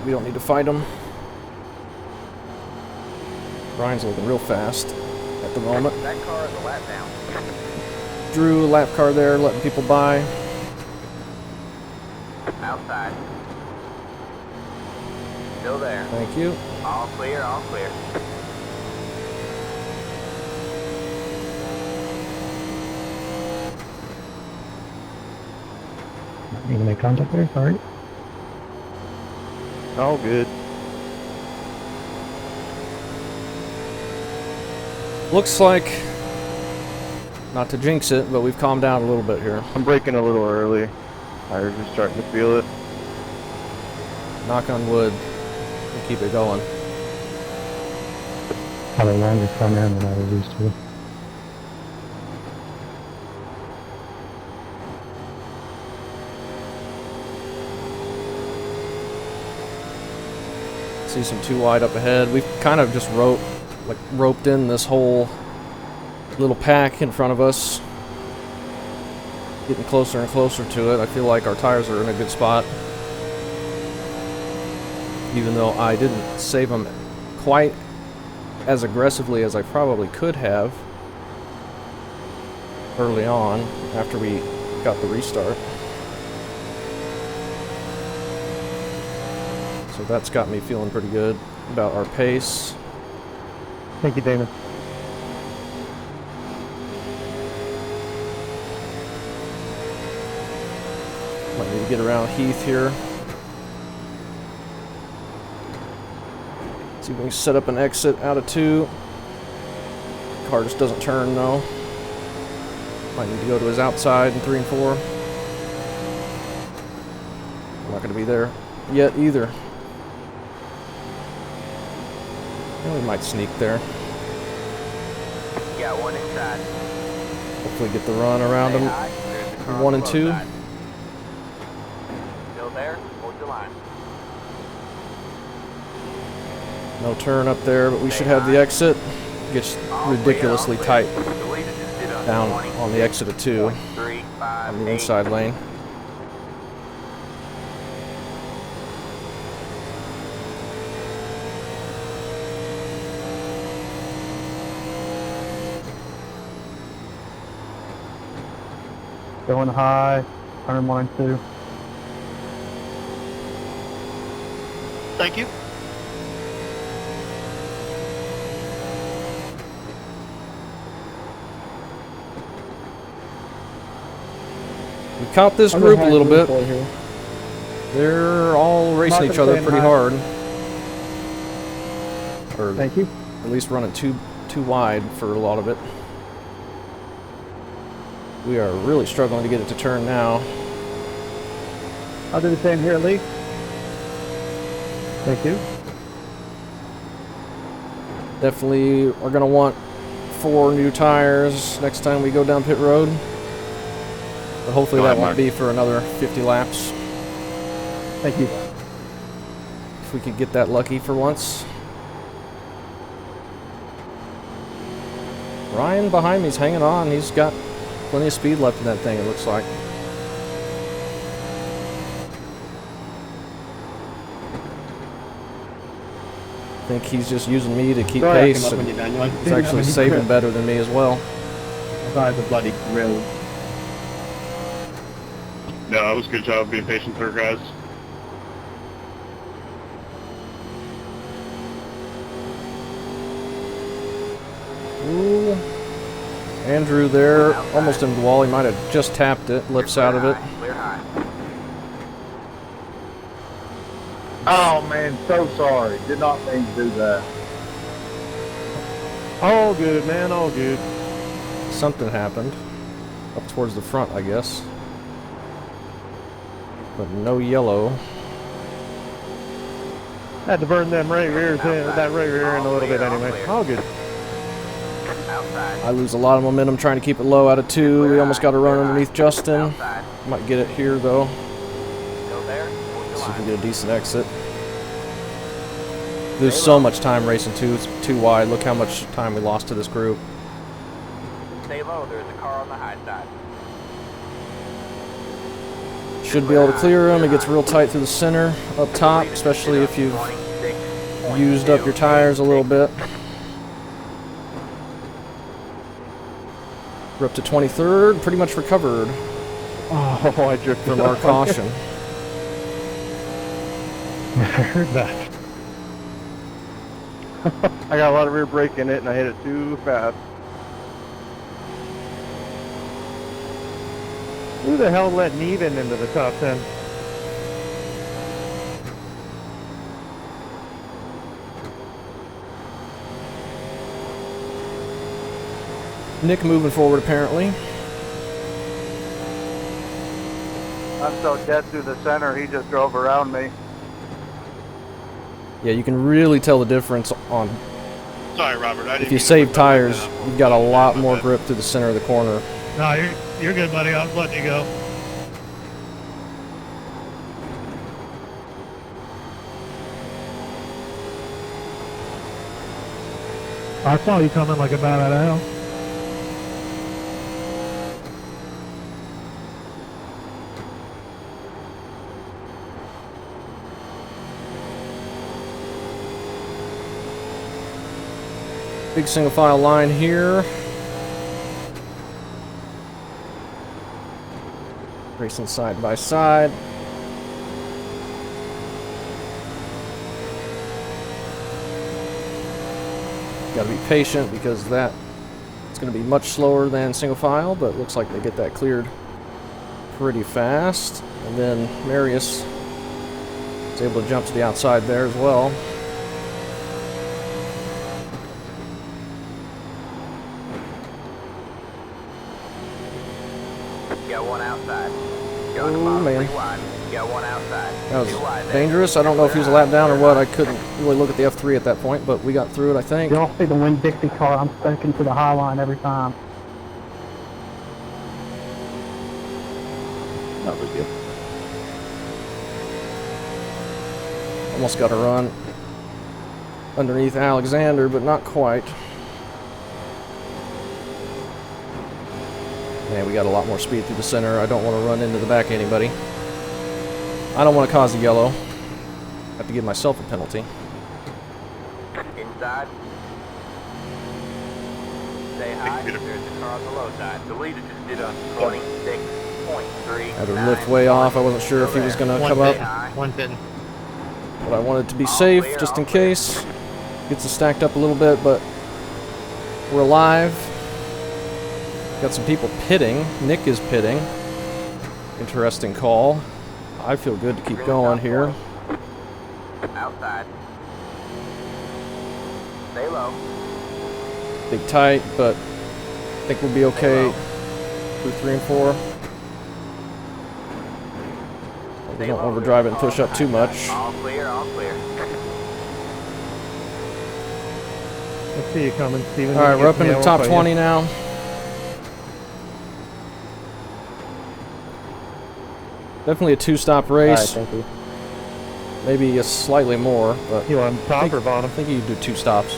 S1: we don't need to fight them. Ryan's looking real fast at the moment.
S2: That car is a lap down.
S1: Drew, lap car there, letting people by.
S2: Outside. Still there.
S1: Thank you.
S2: All clear, all clear.
S6: You gonna make contact there? Sorry.
S3: All good.
S1: Looks like, not to jinx it, but we've calmed down a little bit here.
S3: I'm braking a little early. Tires are starting to feel it.
S1: Knock on wood. We'll keep it going.
S6: Had a longer front end than I was used to.
S1: See some too wide up ahead. We've kind of just roped in this whole little pack in front of us. Getting closer and closer to it. I feel like our tires are in a good spot. Even though I didn't save them quite as aggressively as I probably could have early on after we got the restart. So that's got me feeling pretty good about our pace.
S6: Thank you, Damon.
S1: Might need to get around Heath here. See if we can set up an exit out of 2. Car just doesn't turn though. Might need to go to his outside in 3 and 4. I'm not going to be there yet either. And we might sneak there.
S2: Got one inside.
S1: Hopefully get the run around him.
S2: There's the car
S1: 1 and
S2: on the
S1: 2.
S2: low side. Still there? Hold your line.
S1: No turn up there, but we should have the exit. Gets ridiculously tight down on the exit of 2 on the inside lane.
S6: Going high, turn 1 and 2.
S7: Thank you.
S1: We caught this group a little bit. They're all racing each other pretty hard. Or
S6: Thank you.
S1: at least running too wide for a lot of it. We are really struggling to get it to turn now.
S6: I'll do the same here, Lee. Thank you.
S1: Definitely are going to want 4 new tires next time we go down pit road. But hopefully that won't be for another 50 laps.
S6: Thank you.
S1: If we could get that lucky for once. Ryan behind me is hanging on. He's got plenty of speed left in that thing, it looks like. I think he's just using me to keep pace. And he's actually saving better than me as well.
S9: By the bloody grill.
S7: No, that was a good job being patient there, guys.
S1: Ooh. Andrew there, almost in the wall. He might have just tapped it, lips out of it.
S2: Clear high.
S5: Oh man, so sorry. Did not mean to do that.
S3: All good, man, all good.
S1: Something happened. Up towards the front, I guess. But no yellow.
S3: Had to burn them right rears in, that right rear end a little bit anyway. All good.
S2: Outside.
S1: I lose a lot of momentum trying to keep it low out of 2. We almost got a run underneath Justin.
S2: Outside.
S1: Might get it here though.
S2: Still there? Hold your
S1: See if we
S2: line.
S1: can get a decent exit. There's so much time racing too. It's too wide. Look how much time we lost to this group.
S2: Stay low. There's a car on the high side.
S1: Should be able to clear him. It gets real tight through the center up top, especially if you've
S2: 26.2.
S1: used up your tires a little bit. We're up to 23rd, pretty much recovered
S3: Oh, I drifted
S1: from our caution.
S3: I heard that. I got a lot of rear brake in it and I hit it too fast. Who the hell let Neven into the top 10?
S1: Nick moving forward apparently.
S8: I'm so dead through the center, he just drove around me.
S1: Yeah, you can really tell the difference on
S7: Sorry, Robert. I didn't
S1: if you
S7: mean to
S1: save
S7: put that
S1: tires.
S7: up.
S1: You've got a lot more grip through the center of the corner.
S6: No, you're good, buddy. I was letting you go. I saw you coming like a bat out of hell.
S1: Big single file line here. Racing side by side. Got to be patient because that it's going to be much slower than single file, but it looks like they get that cleared pretty fast. And then Marius is able to jump to the outside there as well.
S2: Got one outside.
S1: Oh,
S2: Going to bottom
S1: man.
S2: 3 wide. Got one outside.
S1: That
S2: 2 wide
S1: was
S2: there.
S1: dangerous. I don't know if he was a lap down or what. I couldn't really look at the F3 at that point, but we got through it, I think.
S6: Y'all see the Winn-Dixie car? I'm stuck into the high line every time.
S10: That was good.
S1: Almost got a run. underneath Alexander, but not quite. Man, we got a lot more speed through the center. I don't want to run into the back of anybody. I don't want to cause a yellow. I have to give myself a penalty.
S2: Inside. Stay high. There's a car on the low side.
S4: The leader just did a
S2: 26.3.
S1: Had to lift way off. I wasn't sure if he was going to come up.
S7: One pin.
S1: But I wanted to be safe, just in case. Gets us stacked up a little bit, but we're alive. Got some people pitting. Nick is pitting. Interesting call. I feel good to keep going here.
S2: Outside. Stay low.
S1: Big tight, but I think we'll be okay through 3 and 4. We don't overdrive it and push up too much.
S2: All clear, all clear.
S6: I see you coming, Steven.
S1: Alright, we're up in the top 20 now. Definitely a 2-stop race.
S10: Alright, thank you.
S1: Maybe a slightly more, but
S3: You on top or
S1: I
S3: bottom?
S1: think you can do 2 stops.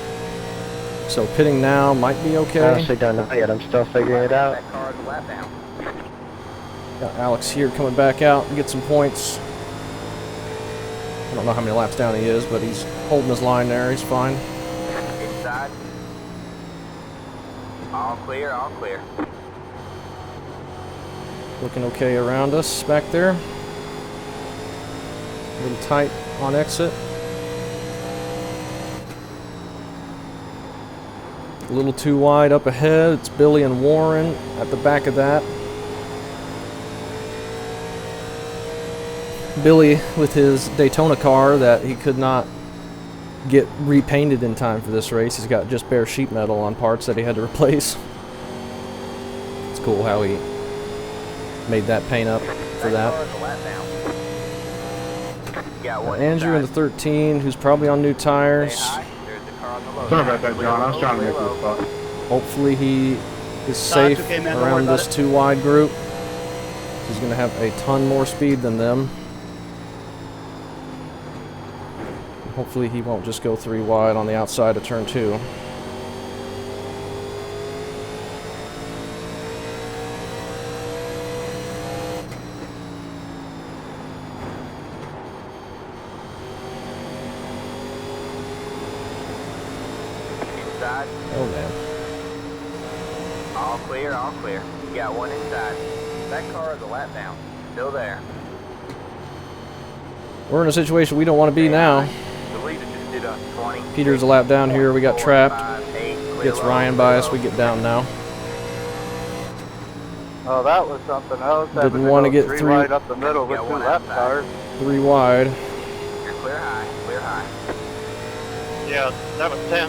S1: So pitting now might be
S10: I
S1: okay.
S10: honestly don't know yet. I'm still figuring it out.
S2: That car is a lap down.
S1: Got Alex here coming back out and get some points. I don't know how many laps down he is, but he's holding his line there. He's fine.
S2: Inside. All clear, all clear.
S1: Looking okay around us back there. A little tight on exit. A little too wide up ahead. It's Billy and Warren at the back of that. Billy with his Daytona car that he could not get repainted in time for this race. He's got just bare sheet metal on parts that he had to replace. It's cool how he made that paint up for that.
S2: Car is a lap down. Got one
S1: Andrew in the 13, who's probably on new tires.
S2: Stay high. There's the car on the low
S5: Sorry
S2: side.
S5: about that, John. I was trying to make this spot.
S1: Hopefully he is safe
S9: okay, man. Don't worry
S1: around
S9: about
S1: this
S9: it.
S1: 2-wide group. He's going to have a ton more speed than them. Hopefully he won't just go 3 wide on the outside of turn 2.
S2: Inside.
S1: Oh man.
S2: All clear, all clear. You got one inside. That car is a lap down. Still there.
S1: We're in a situation we don't want to be now.
S2: The leader just did a 20.
S1: Peter's a lap down here. We got trapped.
S2: 5.8. Clear
S1: Gets
S2: low,
S1: Ryan
S2: clear
S1: by us.
S2: low.
S1: We get down now.
S8: Oh, that was something else.
S1: Didn't want to get
S8: 3
S1: 3
S8: wide up the middle with
S2: Got
S8: 2
S2: one
S8: lap
S2: outside.
S8: cars.
S1: 3 wide.
S2: You're clear high, clear high.
S9: Yeah, that was 10.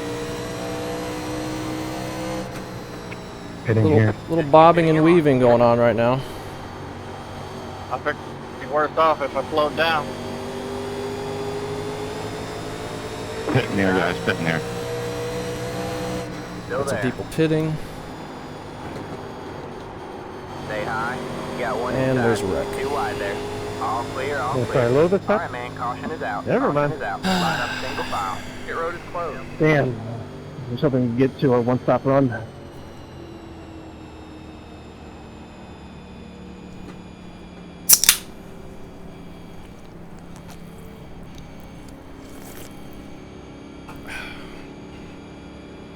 S5: Hitting here.
S1: Little bobbing and weaving going on right now.
S9: I figured it'd be worse off if I slowed down.
S5: Hitting there, guys. Hitting there.
S2: Still
S1: Got some
S2: there.
S1: people pitting.
S2: Stay high. You got one
S1: And
S2: inside.
S1: there's a wreck.
S2: 2 wide there. All clear, all
S3: Wanna
S2: clear.
S3: try low this
S2: All
S3: time?
S2: right, man. Caution is out.
S3: Never
S2: Caution
S3: mind.
S2: is out. Line up single file. Pit road is closed.
S6: Dan, there's something to get to a one-stop run.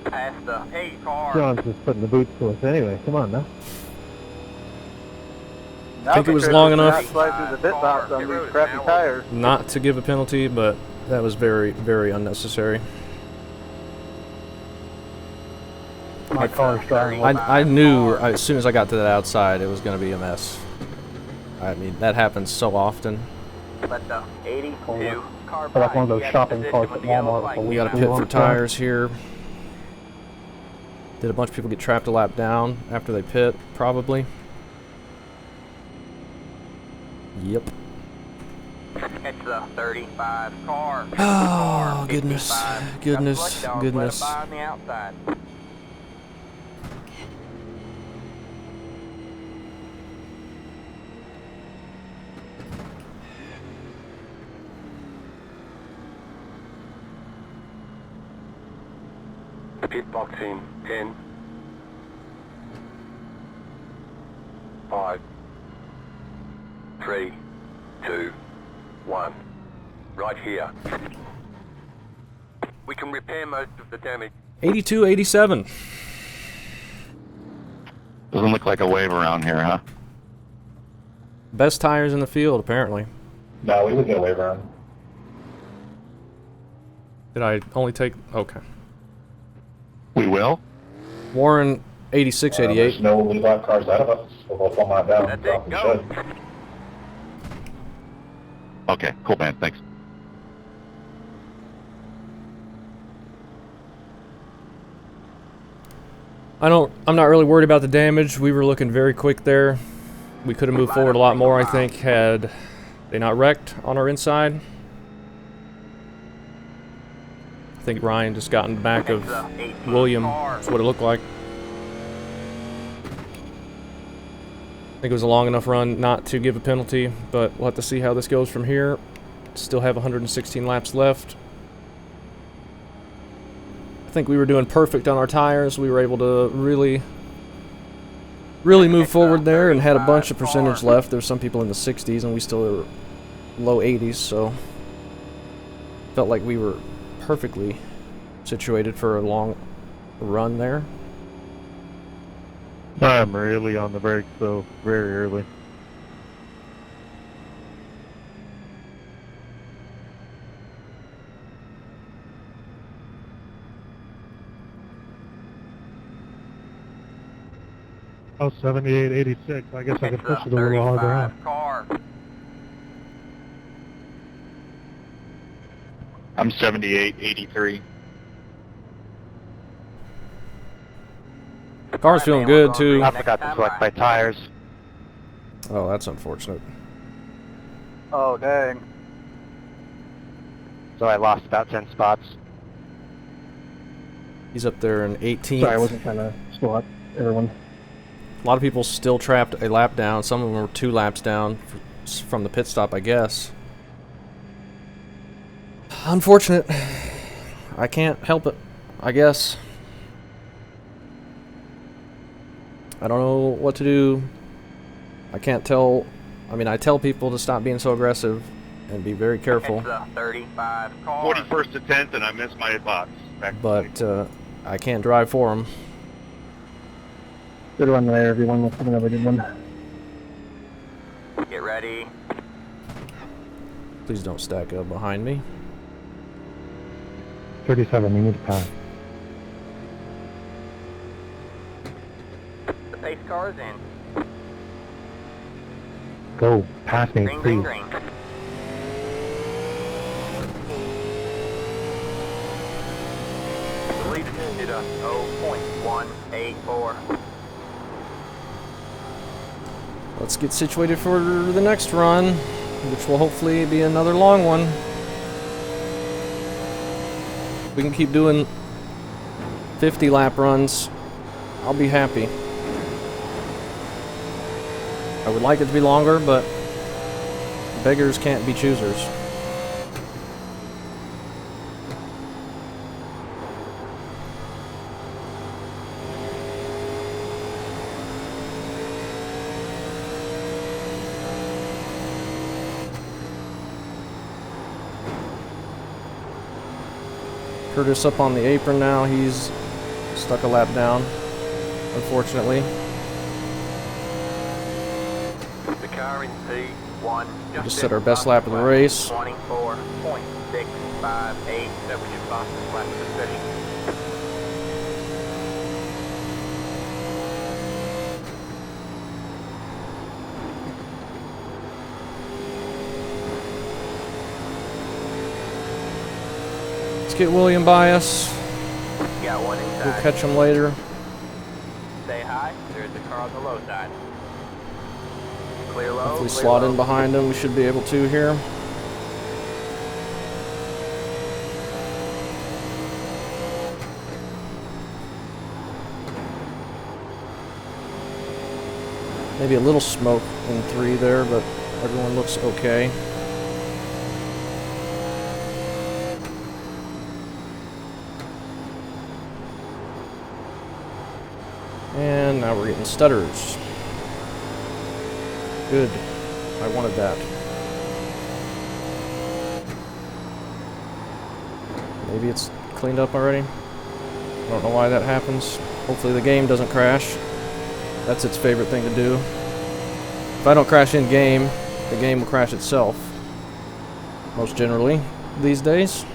S2: Past the hey car.
S3: John's just putting the boots to us anyway. Come on now.
S1: Think it was long enough.
S8: Not slide through the bit box on these crappy tires.
S1: Not to give a penalty, but that was very, very unnecessary.
S6: My car's driving.
S1: I knew as soon as I got to that outside it was going to be a mess. I mean, that happens so often.
S2: Let the 82 car
S6: But like one of
S2: by.
S6: those
S2: You
S6: shopping
S2: got
S6: carts
S2: position with
S6: at
S2: the yellow
S6: Walmart
S2: flag.
S6: with a
S1: We got to
S6: Blue
S1: pit
S6: on
S1: for
S6: the front.
S1: tires here. Did a bunch of people get trapped a lap down after they pit? Probably. Yep.
S2: Catch the 35 car.
S1: Oh, goodness.
S2: 55.
S1: Goodness.
S2: Got the lucky dog.
S1: Goodness.
S2: Let 'em by on the outside.
S4: Pit box in 10, 5, 3, 2, 1. Right here. We can repair most of the damage.
S1: 82-87.
S5: Doesn't look like a wave around here, huh?
S1: Best tires in the field, apparently.
S5: No, we would get a wave around.
S1: Did I only take... Okay.
S5: We will?
S1: Warren, 86-88.
S5: There's no lead lap cars out of us. We'll both one lap down.
S4: That's
S5: so
S4: it,
S5: we
S4: go.
S5: should. Okay, cool, man. Thanks.
S1: I'm not really worried about the damage. We were looking very quick there. We could have moved forward a lot more, I think, had they not wrecked on our inside. I think Ryan just got in the back of William. That's what it looked like. I think it was a long enough run not to give a penalty, but we'll have to see how this goes from here. Still have 116 laps left. I think we were doing perfect on our tires. We were able to really move forward there and had a bunch of percentage left. There's some people in the 60s and we still are low 80s, so felt like we were perfectly situated for a long run there.
S3: I'm really on the brakes, though, very early. Oh, 78-86. I guess I can push it a little harder on.
S2: Car.
S5: I'm 78-83.
S1: Car's feeling good too.
S10: I forgot to select my tires.
S1: Oh, that's unfortunate.
S8: Oh, dang.
S10: So I lost about 10 spots.
S1: He's up there in 18th.
S6: Sorry, I wasn't trying to slow up everyone.
S1: A lot of people still trapped a lap down. Some of them were 2 laps down from the pit stop, I guess. Unfortunate. I can't help it, I guess. I don't know what to do. I can't tell. I mean, I tell people to stop being so aggressive and be very careful.
S2: It's a 35 car.
S5: 41st to 10th, and I missed my box.
S1: But I can't drive for them.
S6: Good run there, everyone. Let's have another good one.
S2: Get ready.
S1: Please don't stack up behind me.
S6: 37, we need to pass.
S2: The pace car is in.
S6: Go, pass me,
S2: Green,
S6: please.
S2: green, green.
S4: The lead did a
S2: 0.184.
S1: Let's get situated for the next run, which will hopefully be another long one. We can keep doing 50 lap runs. I'll be happy. I would like it to be longer, but beggars can't be choosers. Curtis up on the apron now. He's stuck a lap down, unfortunately.
S4: the car in
S2: One.
S1: Just set our best lap of the race.
S2: 24.658. That was your fastest lap of the session.
S1: Let's get William by us.
S2: Got one inside.
S1: We'll catch him later.
S2: Stay high. There's the car on the low side. Clear low.
S1: Hopefully
S2: clear
S1: slot
S2: low.
S1: in behind him. We should be able to here. Maybe a little smoke in 3 there, but everyone looks okay. And now we're getting stutters. Good. I wanted that. Maybe it's cleaned up already. I don't know why that happens. Hopefully the game doesn't crash. That's its favorite thing to do. If I don't crash in game, the game will crash itself. Most generally, these days.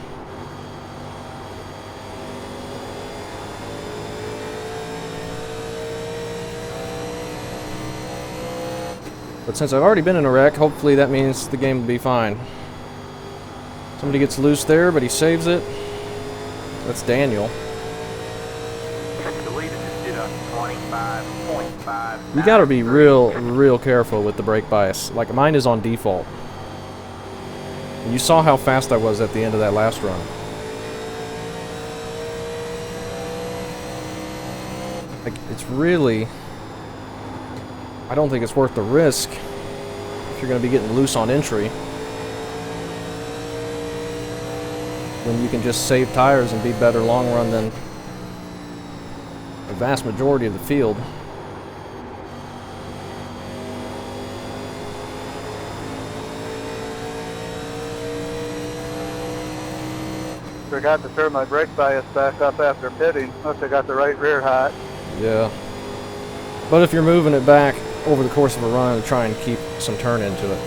S1: But since I've already been in a wreck, hopefully that means the game will be fine. Somebody gets loose there, but he saves it. That's Daniel.
S2: The leader just did a 25.5.
S1: You gotta be real careful with the brake bias. Like, mine is on default. And you saw how fast I was at the end of that last run. Like, it's really... I don't think it's worth the risk if you're going to be getting loose on entry. When you can just save tires and be better long run than the vast majority of the field.
S8: Forgot to turn my brake bias back up after pitting. Must have got the right rear hot.
S1: Yeah. But if you're moving it back over the course of a run, try and keep some turn into it.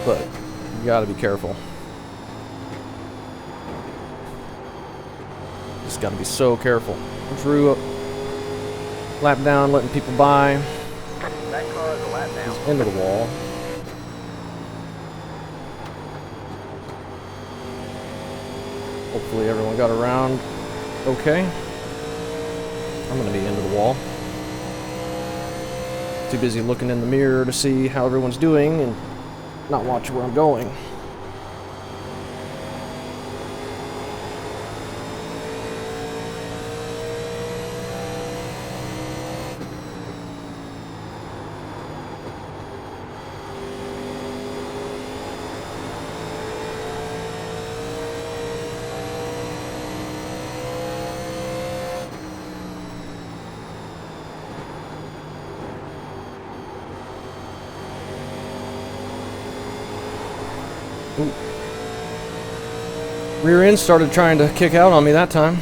S1: But you gotta be careful. Just gotta be so careful. Drew up, lap down, letting people by.
S2: That car is a lap down.
S1: He's into the wall. Hopefully everyone got around okay. I'm gonna be into the wall. Too busy looking in the mirror to see how everyone's doing and not watch where I'm going. Ooh. Rear end started trying to kick out on me that time.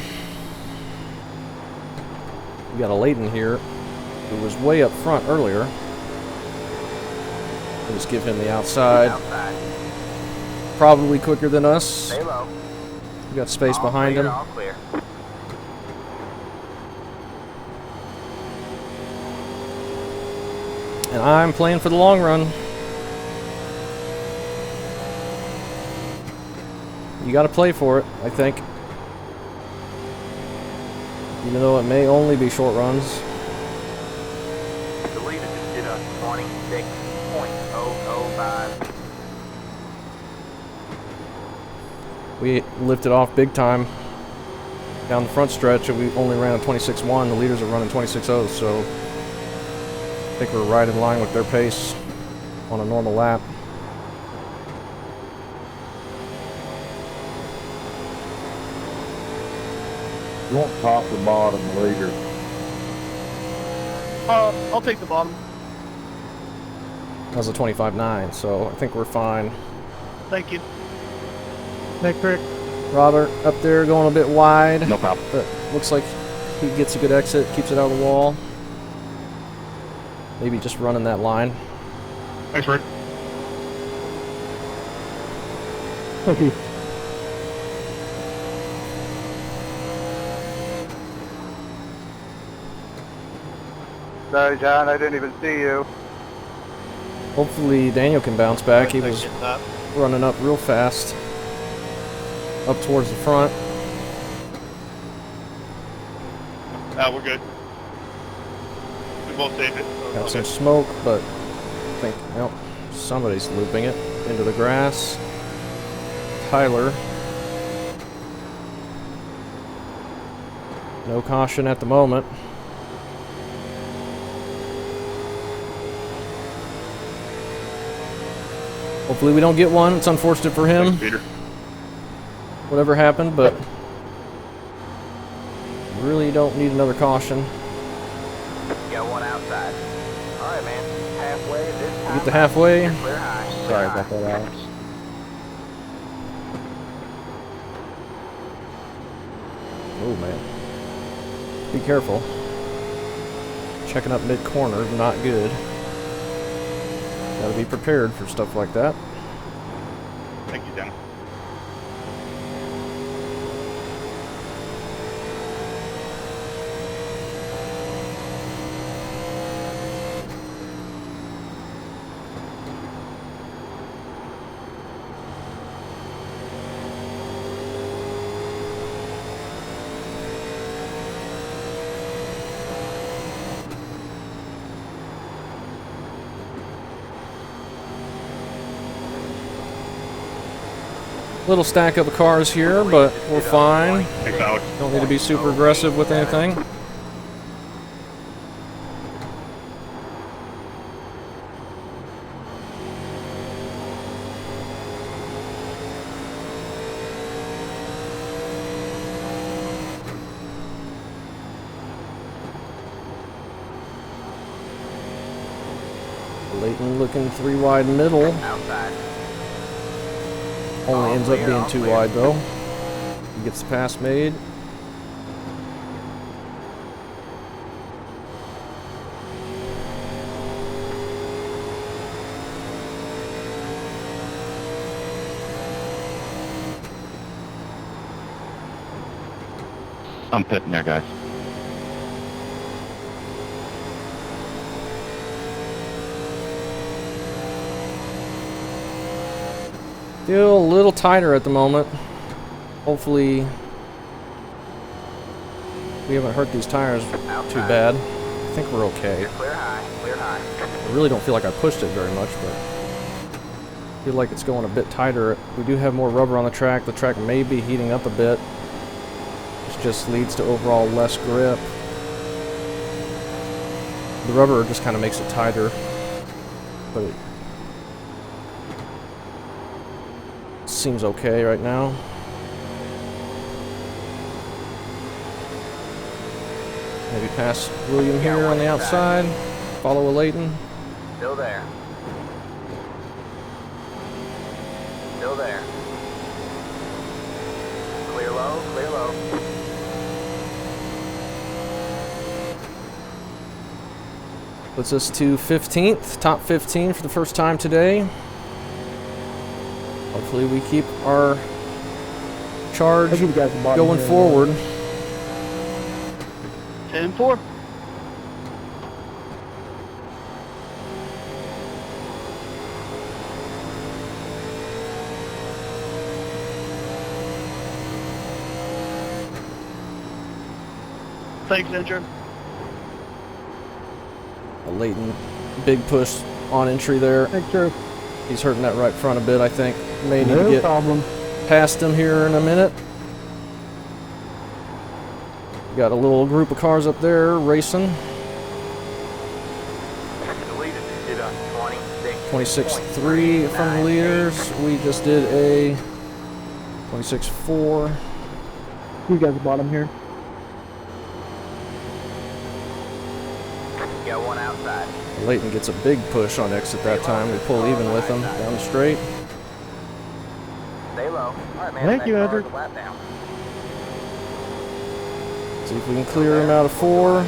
S1: We got a Leighton here who was way up front earlier. We'll just give him the outside. Probably quicker than us.
S2: Stay low.
S1: We got space
S2: All
S1: behind
S2: clear,
S1: him.
S2: all clear.
S1: And I'm playing for the long run. You gotta play for it, I think. Even though it may only be short runs.
S2: The leader just did a 26.005.
S1: We lifted off big time down the front stretch, and we only ran a 26.1. The leaders are running 26.0, so I think we're right in line with their pace on a normal lap.
S5: You want top or bottom leader?
S6: I'll take the bottom.
S1: That was a 25.9, so I think we're fine.
S6: Thank you. Nick Crick.
S1: Robert up there going a bit wide.
S10: No problem.
S1: But looks like he gets a good exit, keeps it out of the wall. Maybe just running that line.
S7: Thanks, Rick.
S8: Sorry, John, I didn't even see you.
S1: Hopefully Daniel can bounce back. He was running up real fast. Up towards the front.
S7: We're good. We both saved it.
S1: Got some smoke, but I think, well, somebody's looping it into the grass. Tyler. No caution at the moment. Hopefully we don't get one. It's unfortunate for him.
S7: Thanks, Peter.
S1: Whatever happened, but Really don't need another caution.
S2: Got one outside. All right, man. Halfway this time.
S1: Get to halfway.
S2: Clear high. Clear
S9: Sorry
S2: high.
S9: about that, Alex.
S1: Oh man. Be careful. Checking up mid-corner, not good. Gotta be prepared for stuff like that.
S5: Thank you, Dennis.
S1: Little stack of cars here, but we're fine.
S5: Thanks, Alex.
S1: Don't need to be super aggressive with anything. Leighton looking 3 wide middle.
S2: Outside.
S1: Only ends up being 2 wide though. He gets the pass made.
S5: I'm pitting there, guys.
S1: Still a little tighter at the moment. Hopefully we haven't hurt these tires too bad. I think we're okay.
S2: Clear high. Clear high.
S1: I really don't feel like I pushed it very much, but I feel like it's going a bit tighter. We do have more rubber on the track. The track may be heating up a bit. This just leads to overall less grip. The rubber just kind of makes it tighter, but it seems okay right now. Maybe pass William here on the outside. Follow a Leighton.
S2: Still there. Still there. Clear low. Clear low.
S1: Puts us to 15th, top 15 for the first time today. Hopefully we keep our charge
S6: I'll give you guys the bottom
S1: going
S6: here,
S1: forward.
S9: 10-4. Thanks, Andrew.
S1: A Leighton big push on entry there.
S6: Thanks, Drew.
S1: He's hurting that right front a bit, I think. May need to
S6: No
S1: get
S6: problem.
S1: past him here in a minute. Got a little group of cars up there racing.
S2: The leader just did a
S1: 26.3 from the leaders. We just did a 26.4.
S6: You guys the bottom here.
S2: Got one outside.
S1: Leighton gets a big push on exit that time. We pull even with him down the straight.
S2: Stay low. All right, man.
S6: Thank
S2: that
S6: you,
S2: car's
S6: Andrew.
S2: a lap down.
S1: See if we can clear him out of 4.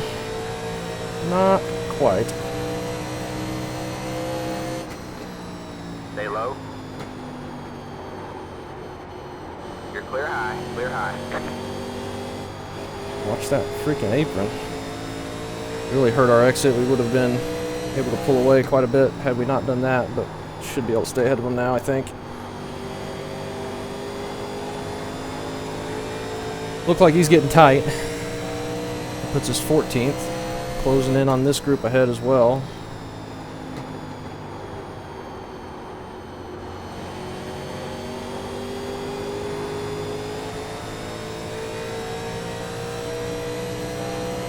S1: Not quite.
S2: Stay low. You're clear high. Clear high.
S1: Watch that freaking apron. Really hurt our exit. We would have been able to pull away quite a bit had we not done that, but should be able to stay ahead of him now, I think. Look like he's getting tight. Puts us 14th. Closing in on this group ahead as well.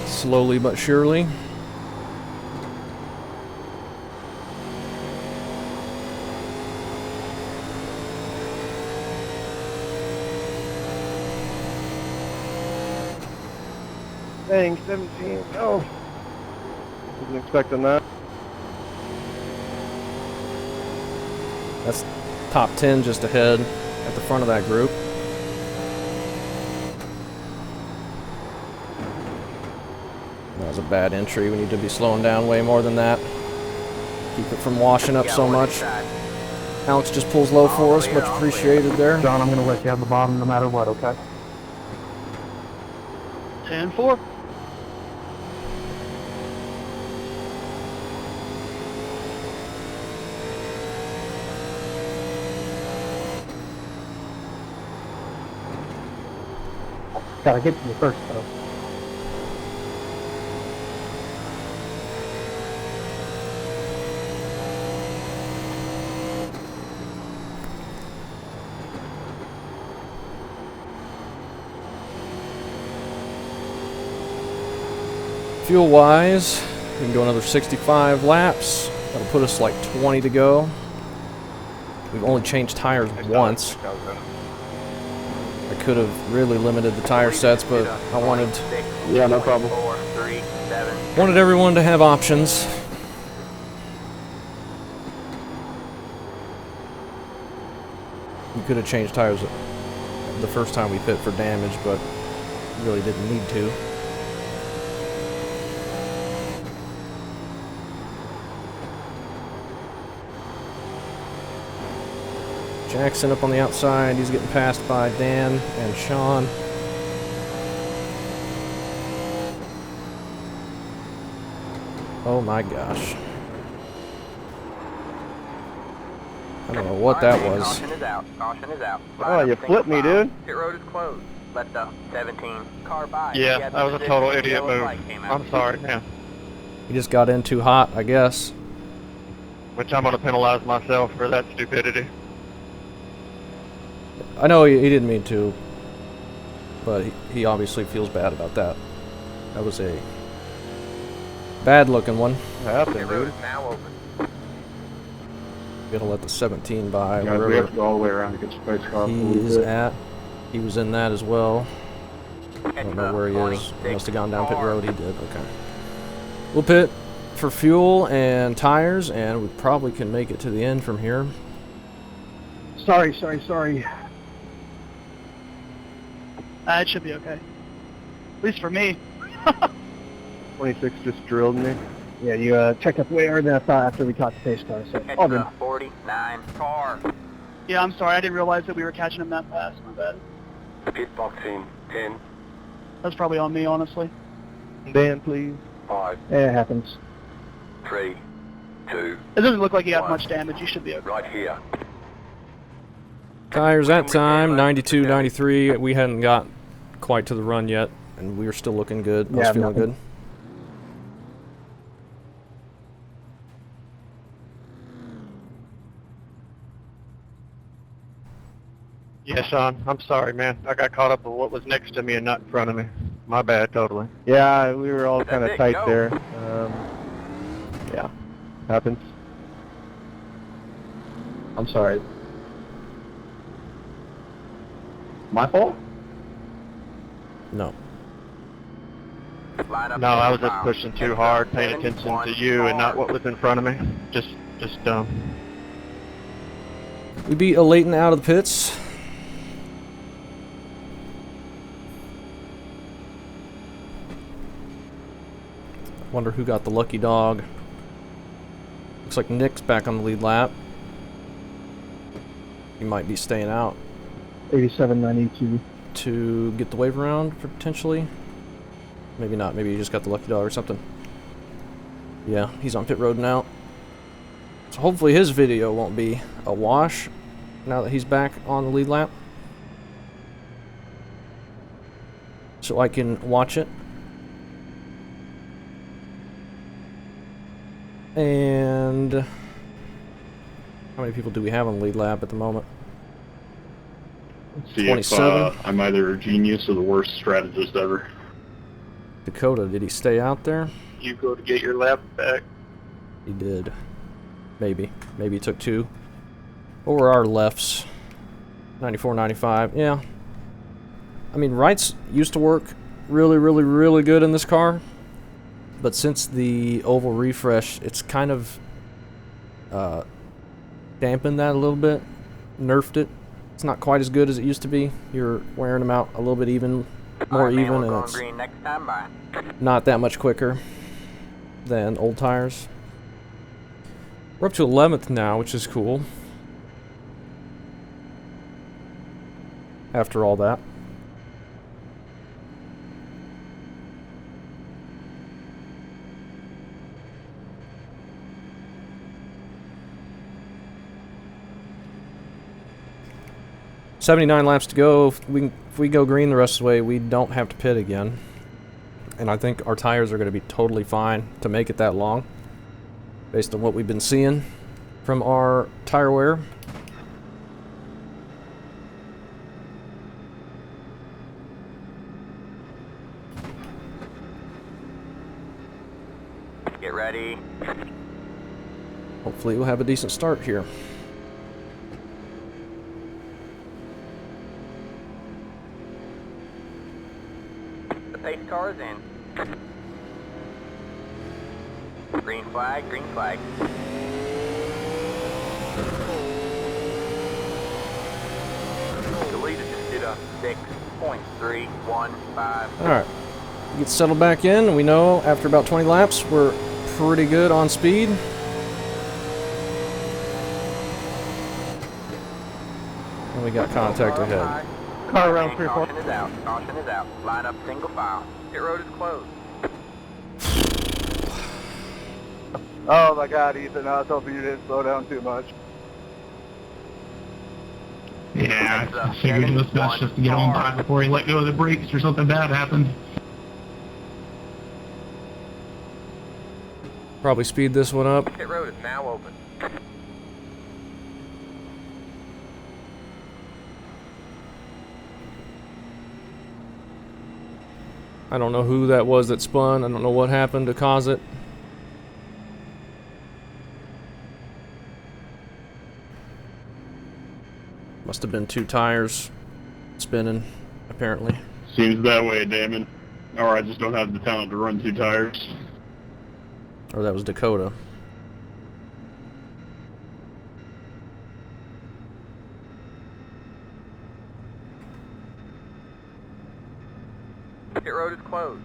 S1: Slowly but surely.
S3: Dang, 17. Oh. Wasn't expecting that.
S1: That's top 10 just ahead at the front of that group. That was a bad entry. We need to be slowing down way more than that. Keep it from washing up so much. Alex just pulls low for us. Much appreciated there.
S6: John, I'm going to let you have the bottom no matter what, okay?
S9: 10-4.
S6: Gotta get to you first, though.
S1: Fuel-wise, we can go another 65 laps. That'll put us like 20 to go. We've only changed tires once. I could have really limited the tire sets, but I wanted
S6: Yeah, no problem.
S2: 4, 3, 7.
S1: wanted everyone to have options. We could have changed tires the first time we pit for damage, but really didn't need to. Jackson up on the outside. He's getting passed by Dan and Sean. Oh my gosh. I don't know what that was.
S2: Caution is out. Caution is out.
S3: Oh, you flipped me, dude.
S2: Pit road is closed. Let the 17 car by.
S10: Yeah, that was a total idiot move. I'm sorry, man.
S1: He just got in too hot, I guess.
S10: Which I'm gonna penalize myself for that stupidity.
S1: I know he didn't mean to, but he obviously feels bad about that. That was a bad looking one.
S3: Happened,
S2: Pit road
S3: dude.
S2: is now open.
S1: Gotta let the 17 by
S5: Guys, we have
S1: wherever
S5: to go all the way around to get your space car.
S1: he is at. He was in that as well. I don't know where he is. He must have gone down pit road. He did. Okay. We'll pit for fuel and tires, and we probably can make it to the end from here.
S6: Sorry.
S9: It should be okay. At least for me.
S3: 26 just drilled me.
S6: Yeah, you checked up way earlier than I thought after we caught the pace car, so all good.
S2: 49 car.
S9: Yeah, I'm sorry. I didn't realize that we were catching him that fast. My bad.
S4: Pit box in 10,
S9: That's probably on me, honestly.
S3: Dan, please.
S4: 5,
S6: Yeah, it happens.
S4: 3, 2,
S9: It doesn't look like he had much damage. You should be okay.
S4: right here.
S1: Tires that time, 92, 93. We hadn't got quite to the run yet, and we were still looking good. I was
S6: Yeah,
S1: feeling
S6: nothing.
S1: good.
S10: Yeah, Sean, I'm sorry, man. I got caught up with what was next to me and not in front of me. My bad, totally.
S3: Yeah, we were all kind
S2: That's
S3: of
S2: it,
S3: tight
S2: go.
S3: there. Yeah, happens.
S5: I'm sorry. My fault?
S1: No.
S2: Line up
S10: No, I was
S2: and
S10: just
S2: file.
S10: pushing too
S2: Heads
S10: hard,
S2: up,
S10: paying attention to
S2: 71
S10: you and not
S2: car.
S10: what was in front of me. Just dumb.
S1: We beat Leighton out of the pits. Wonder who got the lucky dog. Looks like Nick's back on the lead lap. He might be staying out
S6: 87.92.
S1: to get the wave around, potentially. Maybe not. Maybe he just got the lucky dog or something. Yeah, he's on pit road now. So hopefully his video won't be a wash now that he's back on the lead lap. So I can watch it. And how many people do we have on the lead lap at the moment?
S5: See
S1: 27.
S5: if I'm either a genius or the worst strategist ever.
S1: Dakota, did he stay out there?
S10: You go to get your lap back.
S1: He did. Maybe. Maybe he took two. What were our lefts? 94, 95. Yeah. I mean, rights used to work really, really, really good in this car. But since the oval refresh, it's kind of dampened that a little bit, nerfed it. It's not quite as good as it used to be. You're wearing them out a little bit more even, and it's
S2: green next time. Bye.
S1: not that much quicker than old tires. We're up to 11th now, which is cool. After all that. $79 laps to go. If we go green the rest of the way, we don't have to pit again. And I think our tires are going to be totally fine to make it that long, based on what we've been seeing from our tire wear.
S2: Get ready.
S1: Hopefully we'll have a decent start here.
S2: The pace car is in. Green flag, green flag. The leader just did a 6.315.
S1: Alright. Get settled back in, and we know after about 20 laps we're pretty good on speed. And we got contact ahead.
S3: Car around 3 or 4.
S2: Caution is out. Caution is out. Line up single file. Pit road is closed.
S8: Oh my God, Ethan, I was hoping you didn't slow down too much.
S7: Yeah, I figured it was best just to get on by before he let go of the brakes or something bad happened.
S1: Probably speed this one up.
S2: Pit road is now open.
S1: I don't know who that was that spun. I don't know what happened to cause it. Must have been 2 tires spinning, apparently.
S11: Seems that way, Damon. Or I just don't have the talent to run 2 tires.
S1: Or that was Dakota.
S2: Pit road is closed.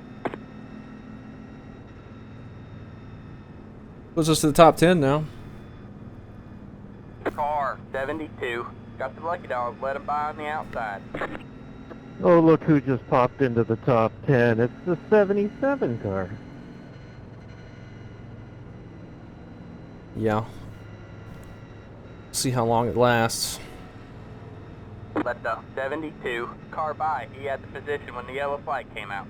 S1: Puts us to the top 10 now.
S2: Car 72. Got the lucky dog. Let him by on the outside.
S3: Oh, look who just popped into the top 10. It's the 77 car.
S1: Yeah. See how long it lasts.
S2: Let the 72 car by. He had the position when the yellow flag came out.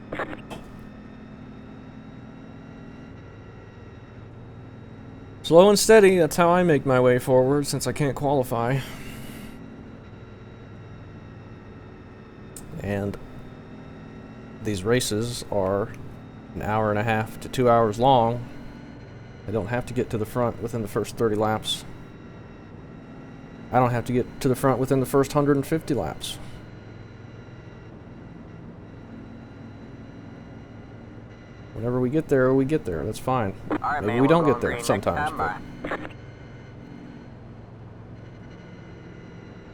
S1: Slow and steady, that's how I make my way forward since I can't qualify. And these races are an hour and a half to 2 hours long. I don't have to get to the front within the first 30 laps. I don't have to get to the front within the first 150 laps. Whenever we get there, we get there. That's fine.
S2: Right,
S1: Maybe
S2: man,
S1: we don't
S2: we'll
S1: get there sometimes. But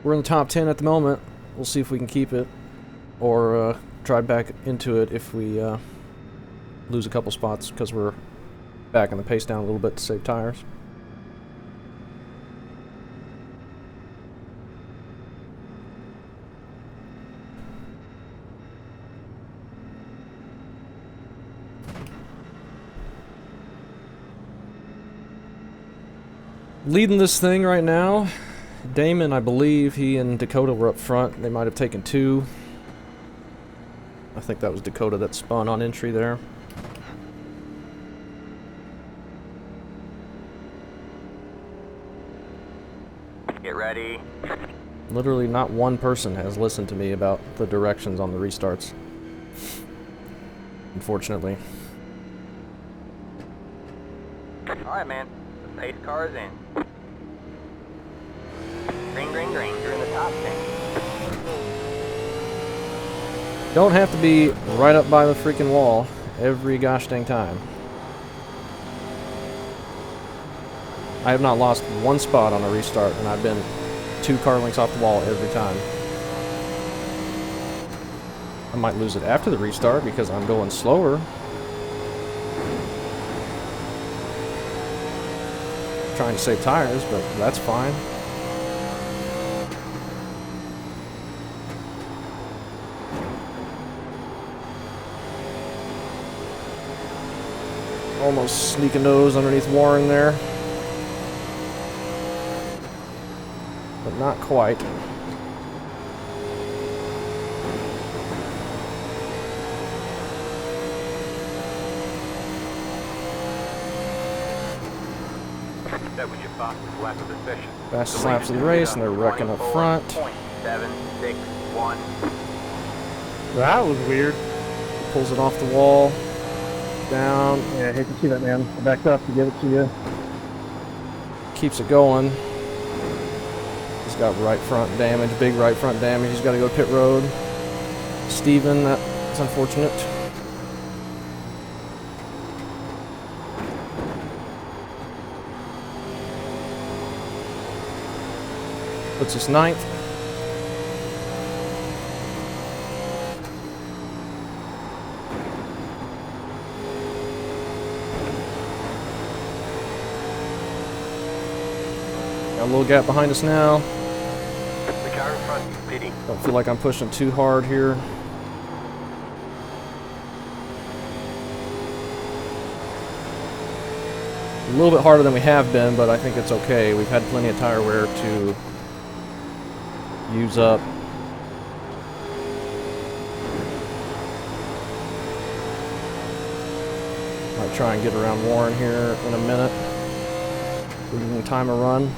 S1: we're in the top 10 at the moment. We'll see if we can keep it, or try back into it if we lose a couple spots because we're backing the pace down a little bit to save tires. Leading this thing right now, Damon, I believe he and Dakota were up front. They might have taken 2. I think that was Dakota that spun on entry there.
S2: Get ready.
S1: Literally not one person has listened to me about the directions on the restarts. Unfortunately.
S2: Alright, man. The pace car is in. Green, green, green. You're in the top 10.
S1: Don't have to be right up by the freaking wall every gosh dang time. I have not lost one spot on a restart, and I've been 2 car lengths off the wall every time. I might lose it after the restart because I'm going slower. Trying to save tires, but that's fine. Almost sneaking nose underneath Warren there. But not quite.
S4: That was your fastest lap of the session.
S1: Fastest laps of the race, and they're wrecking up front.
S2: 761.
S3: That was weird.
S1: Pulls it off the wall. Down.
S6: Yeah, I hate to see that, man. I backed up to give it to you.
S1: Keeps it going. He's got right front damage, big right front damage. He's got to go to pit road. Steven, that's unfortunate. Puts us 9th. Got a little gap behind us now.
S4: The car in front is pitting.
S1: Don't feel like I'm pushing too hard here. A little bit harder than we have been, but I think it's okay. We've had plenty of tire wear to use up. Might try and get around Warren here in a minute. We can time a run.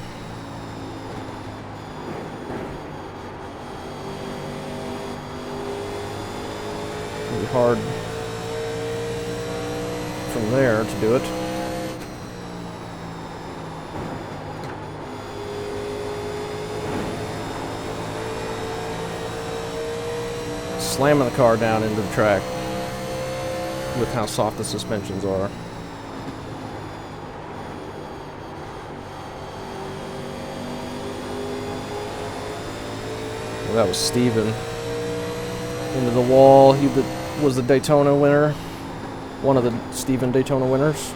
S1: It'll be hard from there to do it. Slamming the car down into the track with how soft the suspensions are. Well, that was Steven. Into the wall. He was the Daytona winner. One of the Steven Daytona winners.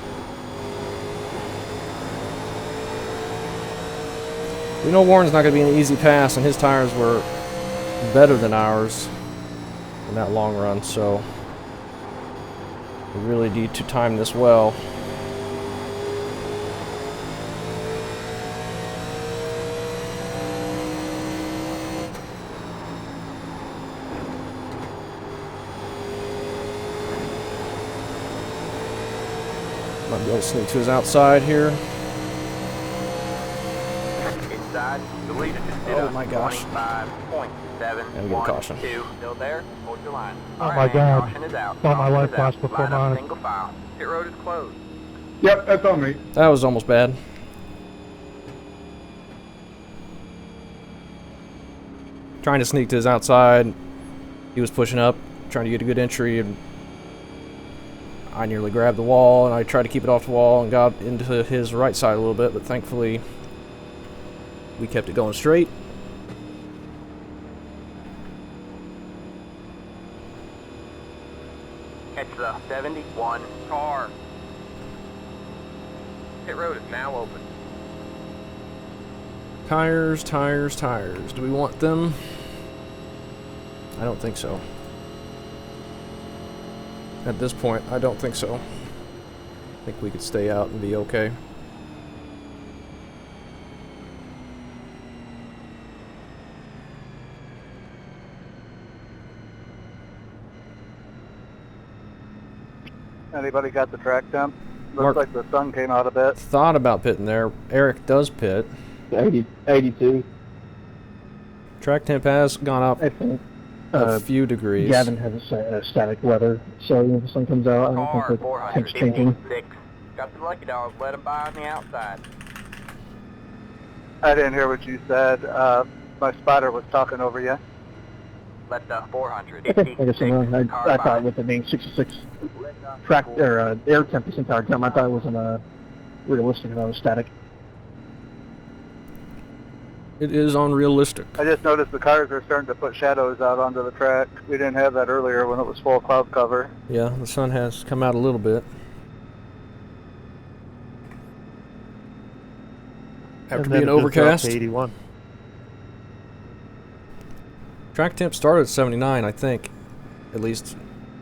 S1: We know Warren's not going to be an easy pass, and his tires were better than ours in that long run, so we really need to time this well. Might be able to sneak to his outside here.
S2: Inside, the leader just did
S1: Oh my gosh.
S2: 25.712.
S1: And we get a caution.
S2: Still there? Hold your line.
S3: Oh
S2: All
S3: my
S2: right,
S3: God.
S2: Caution is out.
S3: Thought my
S2: Caution
S3: life
S2: is
S3: flashed
S2: out.
S3: before
S2: Line up
S3: mine.
S2: single file. Pit road is closed.
S5: Yep, that's on me.
S1: That was almost bad. Trying to sneak to his outside. He was pushing up, trying to get a good entry, and I nearly grabbed the wall, and I tried to keep it off the wall and got into his right side a little bit, but thankfully we kept it going straight.
S2: Catch the 71 car. Pit road is now open.
S1: Tires, tires, tires. Do we want them? I don't think so. At this point, I don't think so. I think we could stay out and be okay.
S8: Anybody got the track temp?
S1: Mark-
S8: Looks like the sun came out a bit.
S1: Thought about pitting there. Eric does pit.
S9: 82.
S1: Track temp has gone up
S6: I think
S1: a few degrees.
S6: Gavin has a static weather, so when the sun comes out, I don't
S2: Car
S6: think the temp's changing.
S2: 456. Got the lucky dog. Let him by on the outside.
S8: I didn't hear what you said. My spotter was talking over you.
S2: Let the 400.
S9: Okay, I guess I thought with it being 66 track or air temp this entire time, I thought it wasn't realistic. I thought it was static.
S1: It is unrealistic.
S8: I just noticed the cars are starting to put shadows out onto the track. We didn't have that earlier when it was full cloud cover.
S1: Yeah, the sun has come out a little bit. After
S3: And
S1: being
S3: then it just dropped
S1: overcast.
S3: to 81.
S1: Track temp started at 79, I think. At least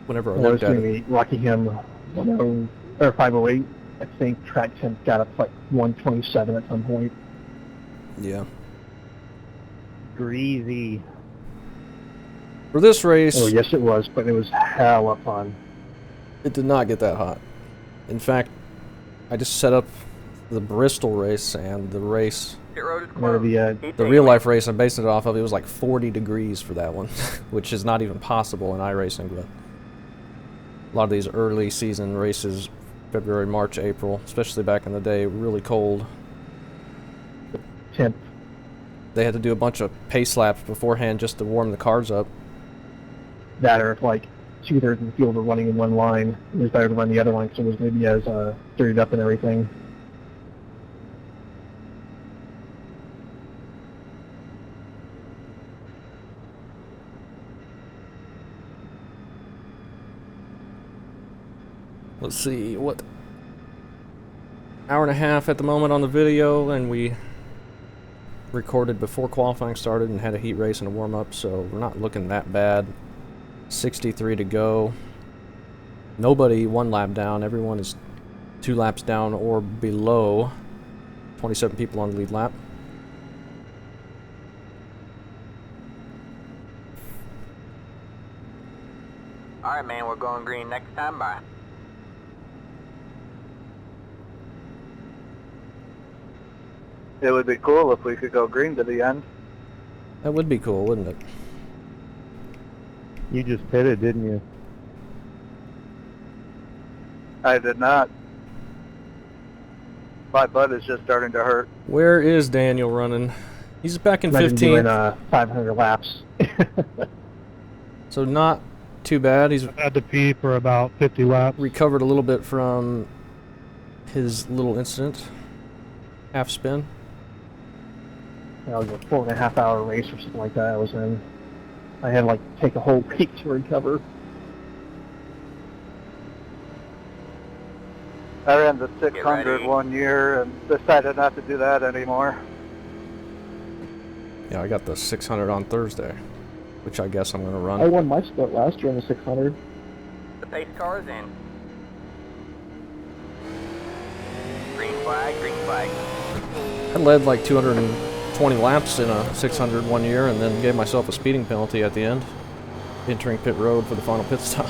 S1: whenever I
S9: When I was
S1: looked at
S9: doing
S1: it.
S9: the Rockingham 10 or 508, I think track temp got up to like 127 at some point.
S1: Yeah.
S3: Greasy.
S1: For this race,
S9: Oh yes, it was, but it was hella fun.
S1: it did not get that hot. In fact, I just set up the Bristol race and the race,
S2: Pit road is
S9: Remember
S2: closed.
S1: the real life race I'm basing it off of, it was like 40 degrees for that one, which is not even possible in iRacing, but a lot of these early season races, February, March, April, especially back in the day, really cold.
S9: Temp.
S1: They had to do a bunch of pace laps beforehand just to warm the cars up.
S9: That or if like 2/3 of the field were running in one line, it was better to run the other line so it was maybe as dirtied up and everything.
S1: Let's see, what, hour and a half at the moment on the video, and we recorded before qualifying started and had a heat race and a warm-up, so we're not looking that bad. 63 to go. Nobody one lap down, everyone is 2 laps down or below. 27 people on the lead lap.
S2: Alright, man, we're going green next time. Bye.
S8: It would be cool if we could go green to the end.
S1: That would be cool, wouldn't it?
S3: You just pitted, didn't you?
S8: I did not. My butt is just starting to hurt.
S1: Where is Daniel running? He's back in
S9: Imagine doing
S1: 15th,
S9: 500 laps.
S1: so not too bad. He's
S6: Had to pee for about 50 laps.
S1: recovered a little bit from his little incident. Half spin.
S9: That was a 4.5 hour race or something like that I was in. I had like take a whole week to recover.
S8: I ran the
S2: Get
S8: 600
S2: ready.
S8: one year and decided not to do that anymore.
S1: Yeah, I got the 600 on Thursday, which I guess I'm going to
S9: I
S1: run.
S9: won my split last year on the 600.
S2: The pace car is in. Green flag, green flag.
S1: I led like 220 laps in a 600 one year and then gave myself a speeding penalty at the end, entering pit road for the final pit stop.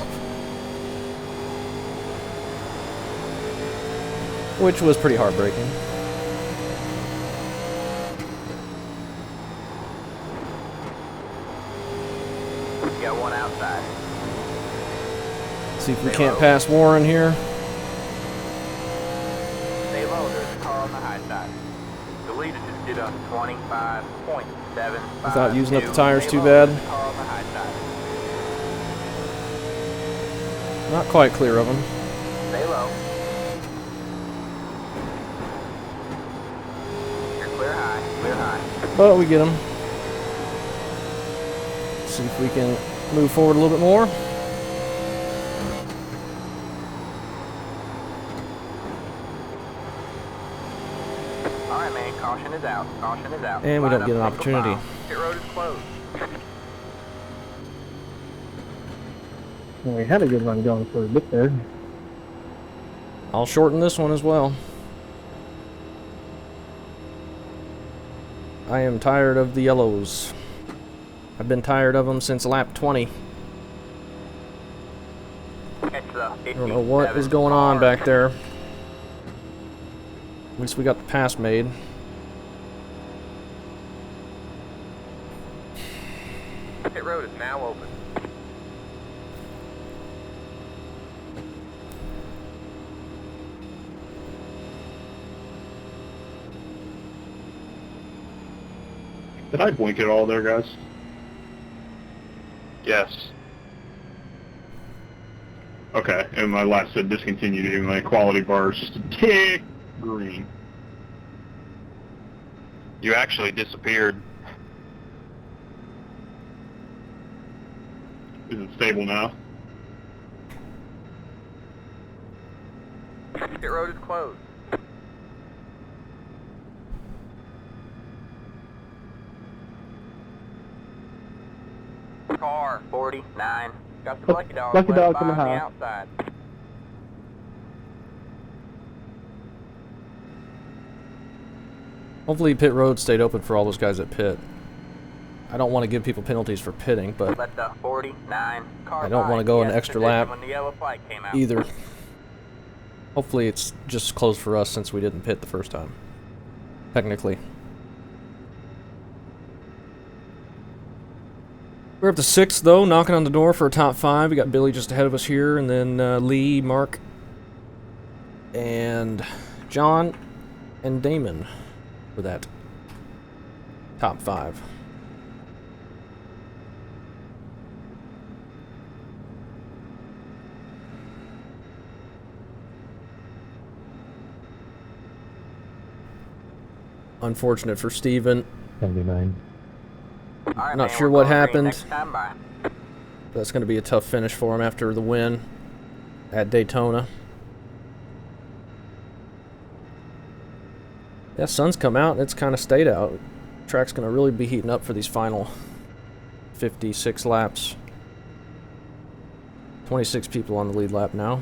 S1: Which was pretty heartbreaking.
S2: Got one outside.
S1: See if we can't pass Warren here.
S2: Stay low, there's a car on the high side. The leader just did a 25.7.
S1: Without using up the tires too bad.
S2: Car on the high side.
S1: Not quite clear of him.
S2: Stay low. You're clear high, clear high.
S1: But we get him. See if we can move forward a little bit more.
S2: Alright, man, caution is out. Caution is out.
S1: And we
S2: Line
S1: don't
S2: up
S1: get an
S2: single
S1: opportunity.
S2: file. Pit road is closed.
S9: And we had a good run going for a bit there.
S1: I'll shorten this one as well. I am tired of the yellows. I've been tired of them since lap 20.
S2: Catch the
S1: I don't know what is going on back there. At least we got the pass made.
S2: Pit road is now open.
S11: Did I blink at all there, guys?
S10: Yes.
S11: Okay, and my lap said discontinued, and my quality bar is just a tick green.
S10: You actually disappeared.
S11: Is it stable now?
S2: Pit road is closed. Car 49. Got the lucky dog.
S6: Lucky dog
S2: by
S6: coming
S2: on the
S6: high.
S2: outside.
S1: Hopefully pit road stayed open for all those guys at pit. I don't want to give people penalties for pitting, but
S2: Let the 49 car
S1: I don't
S2: by.
S1: want to go an
S2: Yes,
S1: extra
S2: position
S1: lap
S2: when the yellow flag came out.
S1: either. Hopefully it's just closed for us since we didn't pit the first time. Technically. We're up to 6th, though, knocking on the door for a top 5. We got Billy just ahead of us here, and then Lee, Mark, and John, and Damon for that top 5. Unfortunate for Steven.
S9: 79.
S2: All right,
S1: Not
S2: man,
S1: sure
S2: we're
S1: what
S2: going green
S1: happened.
S2: next time by.
S1: That's going to be a tough finish for him after the win at Daytona. Yeah, sun's come out and it's kind of stayed out. Track's going to really be heating up for these final 56 laps. 26 people on the lead lap now.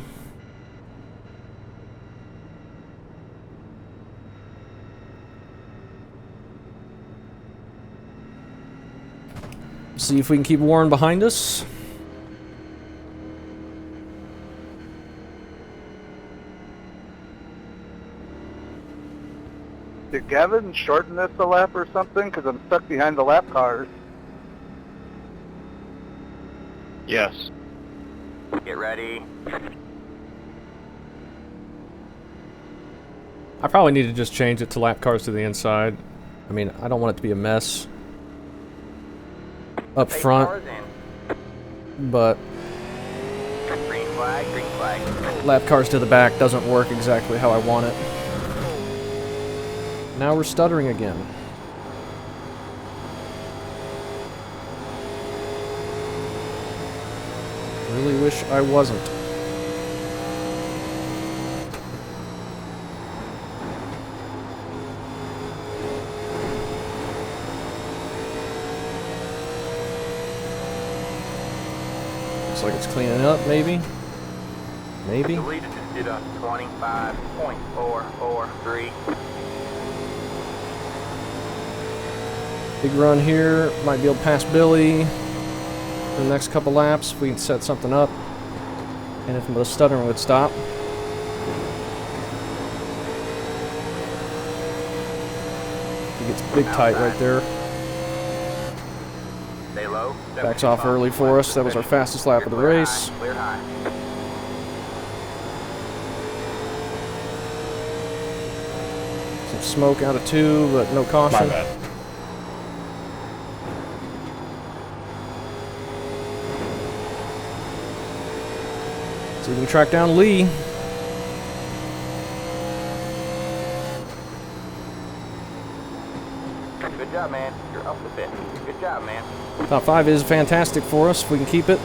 S1: See if we can keep Warren behind us.
S8: Did Gavin shorten this a lap or something? Because I'm stuck behind the lap cars.
S10: Yes.
S2: Get ready.
S1: I probably need to just change it to lap cars to the inside. I mean, I don't want it to be a mess up
S2: Eight
S1: front,
S2: cars in.
S1: but
S2: Green flag, green flag.
S1: lap cars to the back doesn't work exactly how I want it. Now we're stuttering again. Really wish I wasn't. Looks like it's cleaning up, maybe. Maybe.
S2: The leader just did a 25.443.
S1: Big run here. Might be able to pass Billy for the next couple laps if we can set something up. And if the stuttering would stop. He gets big tight right there.
S2: Stay low.
S1: Backs off early for us. That was our fastest lap of the race.
S2: Clear high.
S1: Some smoke out of 2, but no caution.
S11: My bad.
S1: So we can track down Lee.
S2: Good job, man. You're up the bit. Good job, man.
S1: Top 5 is fantastic for us if we can keep it.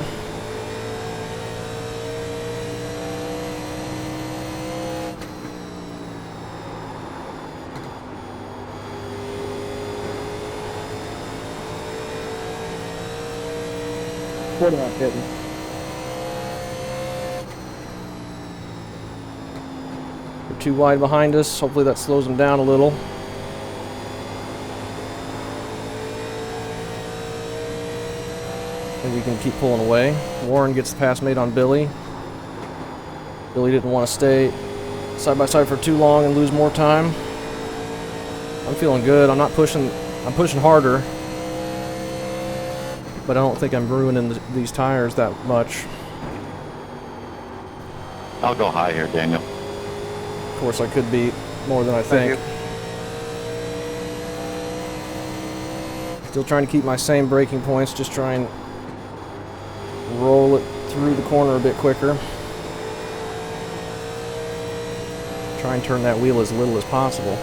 S6: What am I hitting?
S1: They're too wide behind us. Hopefully that slows them down a little. And we can keep pulling away. Warren gets the pass made on Billy. Billy didn't want to stay side by side for too long and lose more time. I'm feeling good. I'm pushing harder. But I don't think I'm ruining these tires that much.
S10: I'll go high here, Daniel.
S1: Of course, I could be more than I think. Still trying to keep my same braking points, just trying roll it through the corner a bit quicker. Try and turn that wheel as little as possible.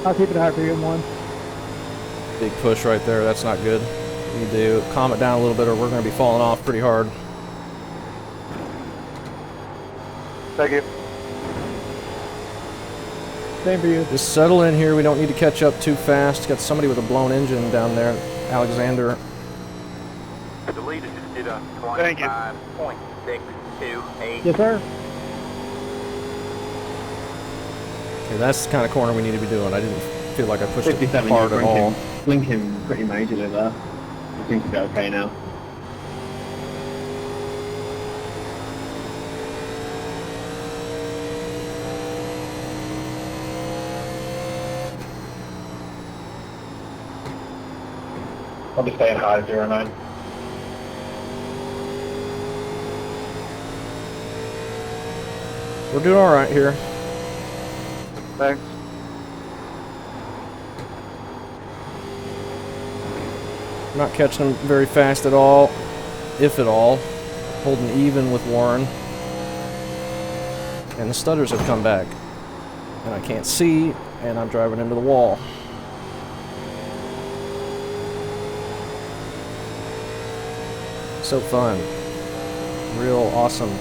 S6: I'll keep it high for you in one.
S1: Big push right there. That's not good. We need to calm it down a little bit or we're going to be falling off pretty hard.
S8: Thank you.
S6: Same for you.
S1: Just settle in here. We don't need to catch up too fast. Got somebody with a blown engine down there. Alexander.
S4: The leader just did a
S10: Thank you.
S2: 25.628.
S6: Yes, sir.
S1: Okay, that's the kind of corner we need to be doing. I didn't feel like I pushed it
S9: 57,
S1: hard
S9: you're
S1: at all.
S9: blinking pretty majorly there. It seems to be okay now.
S10: I'll be staying high, 09.
S1: We're doing all right here.
S8: Thanks.
S1: Not catching them very fast at all, if at all. Holding even with Warren. And the stutters have come back. And I can't see, and I'm driving into the wall. So fun. Real awesome.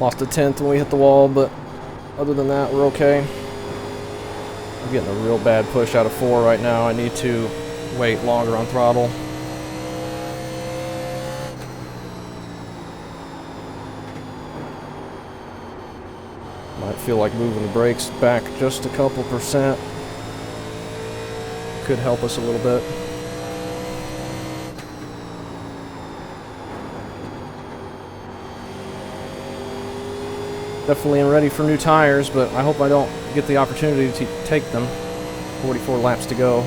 S1: Lost a tenth when we hit the wall, but other than that, we're okay. I'm getting a real bad push out of 4 right now. I need to wait longer on throttle. Might feel like moving the brakes back just a couple percent could help us a little bit. Definitely am ready for new tires, but I hope I don't get the opportunity to take them. 44 laps to go.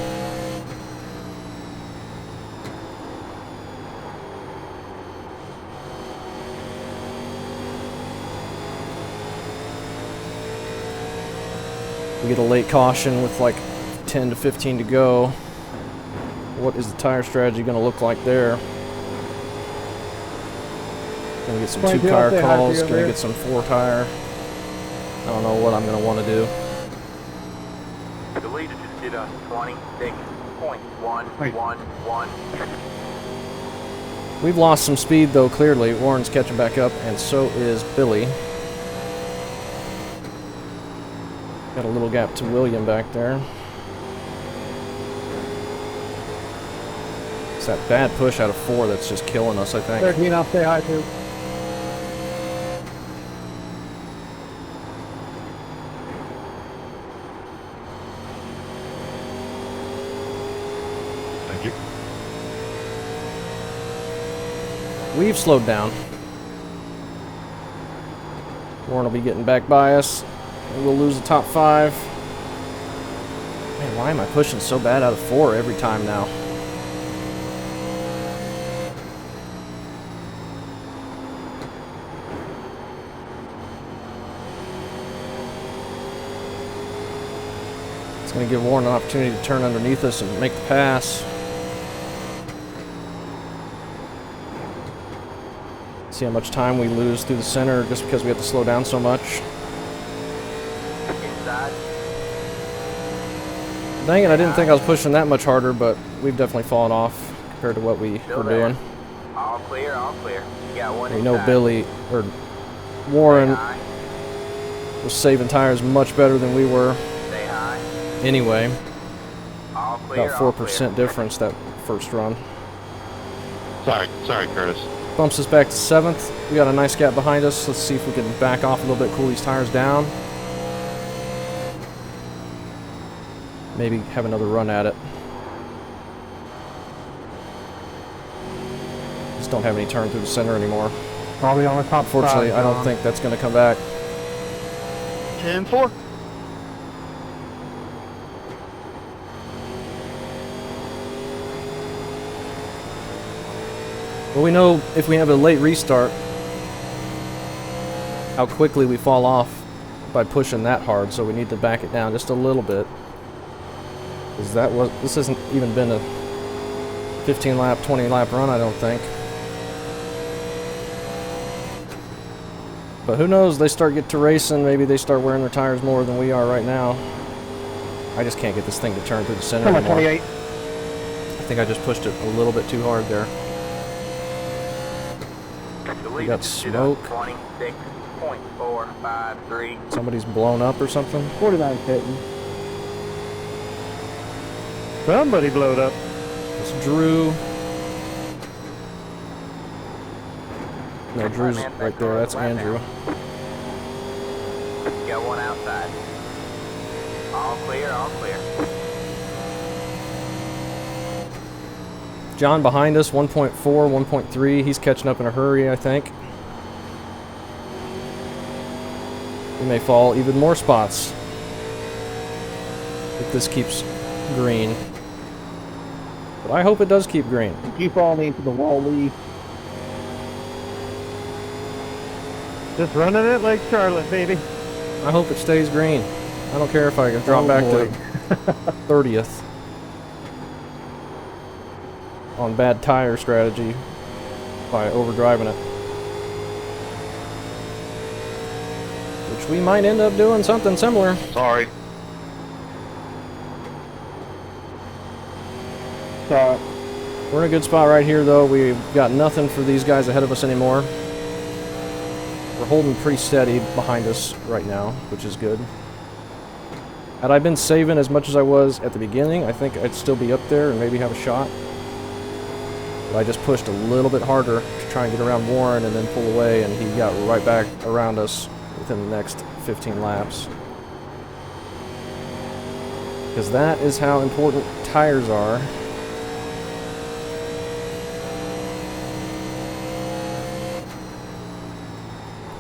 S1: We get a late caution with like 10 to 15 to go. What is the tire strategy going to look like there? Gonna get some 2-tire calls, gonna get some 4-tire. I don't know what I'm gonna want to do.
S2: The leader just did a 26.111.
S1: We've lost some speed though, clearly. Warren's catching back up, and so is Billy. Got a little gap to William back there. It's that bad push out of 4 that's just killing us, I think.
S6: 13, I'll stay high too.
S11: Thank you.
S1: We've slowed down. Warren will be getting back by us. And we'll lose the top 5. Man, why am I pushing so bad out of 4 every time now? It's going to give Warren an opportunity to turn underneath us and make the pass. See how much time we lose through the center just because we have to slow down so much.
S2: Inside.
S1: Dang it, I didn't think I was pushing that much harder, but we've definitely fallen off compared to what we were doing.
S2: All clear, all clear. You got one
S1: We know
S2: inside.
S1: Billy, or Warren,
S2: Stay high.
S1: was saving tires much better than we were
S2: Stay high.
S1: anyway.
S2: All clear,
S1: About
S2: all
S1: 4%
S2: clear.
S1: difference that first run.
S11: Sorry, Curtis.
S1: Bumps us back to 7th. We got a nice gap behind us. Let's see if we can back off a little bit, cool these tires down. Maybe have another run at it. don't have any turn through the center anymore.
S9: Probably on the top
S1: Unfortunately,
S9: side,
S1: I don't
S9: John.
S1: think that's going to come back.
S10: 10-4.
S1: Well, we know if we have a late restart, how quickly we fall off by pushing that hard, so we need to back it down just a little bit. Because this hasn't even been a 15 lap, 20 lap run, I don't think. But who knows, they get to racing, maybe they start wearing their tires more than we are right now. I just can't get this thing to turn through the center
S9: Come on,
S1: anymore.
S9: 28.
S1: I think I just pushed it a little bit too hard there. We got smoke.
S2: 26.453.
S1: Somebody's blown up or something.
S9: 49 hitting.
S3: Somebody blowed up.
S1: It's Drew. No, Drew's right there. That's Andrew.
S2: Got one outside. All clear, all clear.
S1: John behind us, 1.4, 1.3. He's catching up in a hurry, I think. We may fall even more spots if this keeps green. But I hope it does keep green.
S9: You falling into the wall, Lee.
S3: Just running it like Charlotte, baby.
S1: I hope it stays green. I don't care if I can drop back to 30th on bad tire strategy by overdriving it. Which we might end up doing something similar.
S10: Sorry.
S1: We're in a good spot right here, though. We've got nothing for these guys ahead of us anymore. We're holding pretty steady behind us right now, which is good. Had I been saving as much as I was at the beginning, I think I'd still be up there and maybe have a shot. But I just pushed a little bit harder to try and get around Warren and then pull away, and he got right back around us within the next 15 laps. Because that is how important tires are.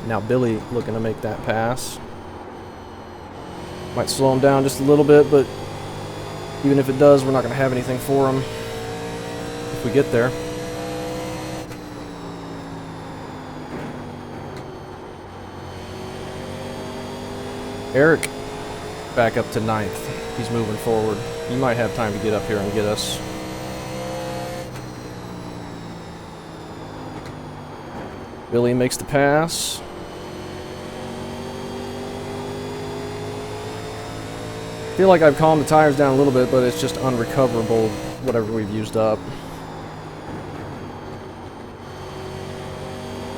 S1: Now Billy looking to make that pass. Might slow him down just a little bit, but even if it does, we're not going to have anything for him if we get there. Eric back up to 9th. He's moving forward. He might have time to get up here and get us. Billy makes the pass. I feel like I've calmed the tires down a little bit, but it's just unrecoverable, whatever we've used up.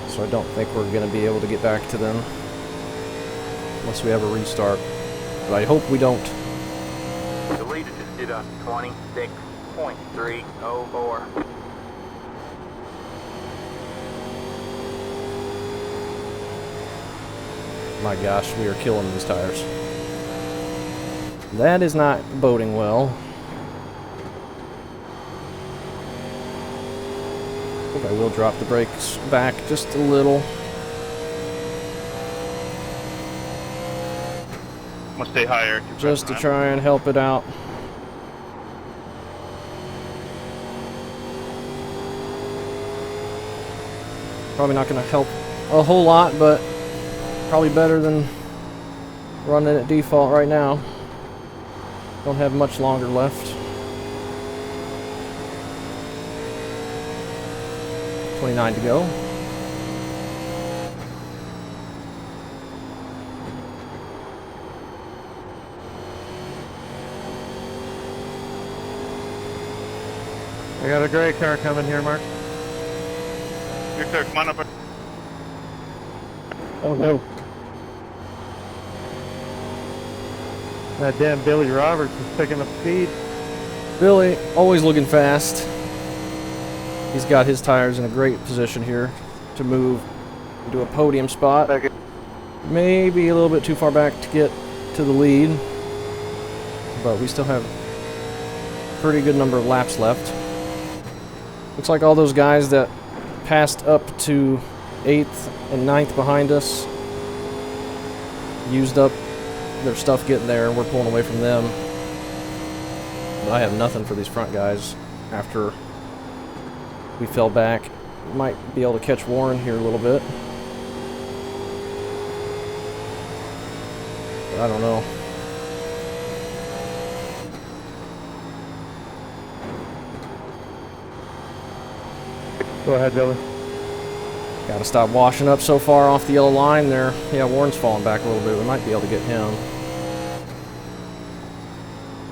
S1: So I don't think we're going to be able to get back to them unless we have a restart. But I hope we don't.
S2: The leader just did a 26.304.
S1: My gosh, we are killing these tires. That is not boding well. I think I will drop the brakes back just a little.
S10: I'm gonna stay higher.
S1: Just to try and help it out. Probably not going to help a whole lot, but probably better than running at default right now. Don't have much longer left. 29 to go.
S3: I got a gray car coming here, Mark.
S10: Here, sir, come on up.
S9: Oh no.
S3: That damn Billy Roberts is picking up speed.
S1: Billy, always looking fast. He's got his tires in a great position here to move into a podium spot. Maybe a little bit too far back to get to the lead, but we still have a pretty good number of laps left. Looks like all those guys that passed up to 8th and 9th behind us. Used up their stuff getting there, and we're pulling away from them. But I have nothing for these front guys after we fell back. Might be able to catch Warren here a little bit. But I don't know.
S5: Go ahead, Billy.
S1: Gotta stop washing up so far off the yellow line there. Yeah, Warren's falling back a little bit. We might be able to get him.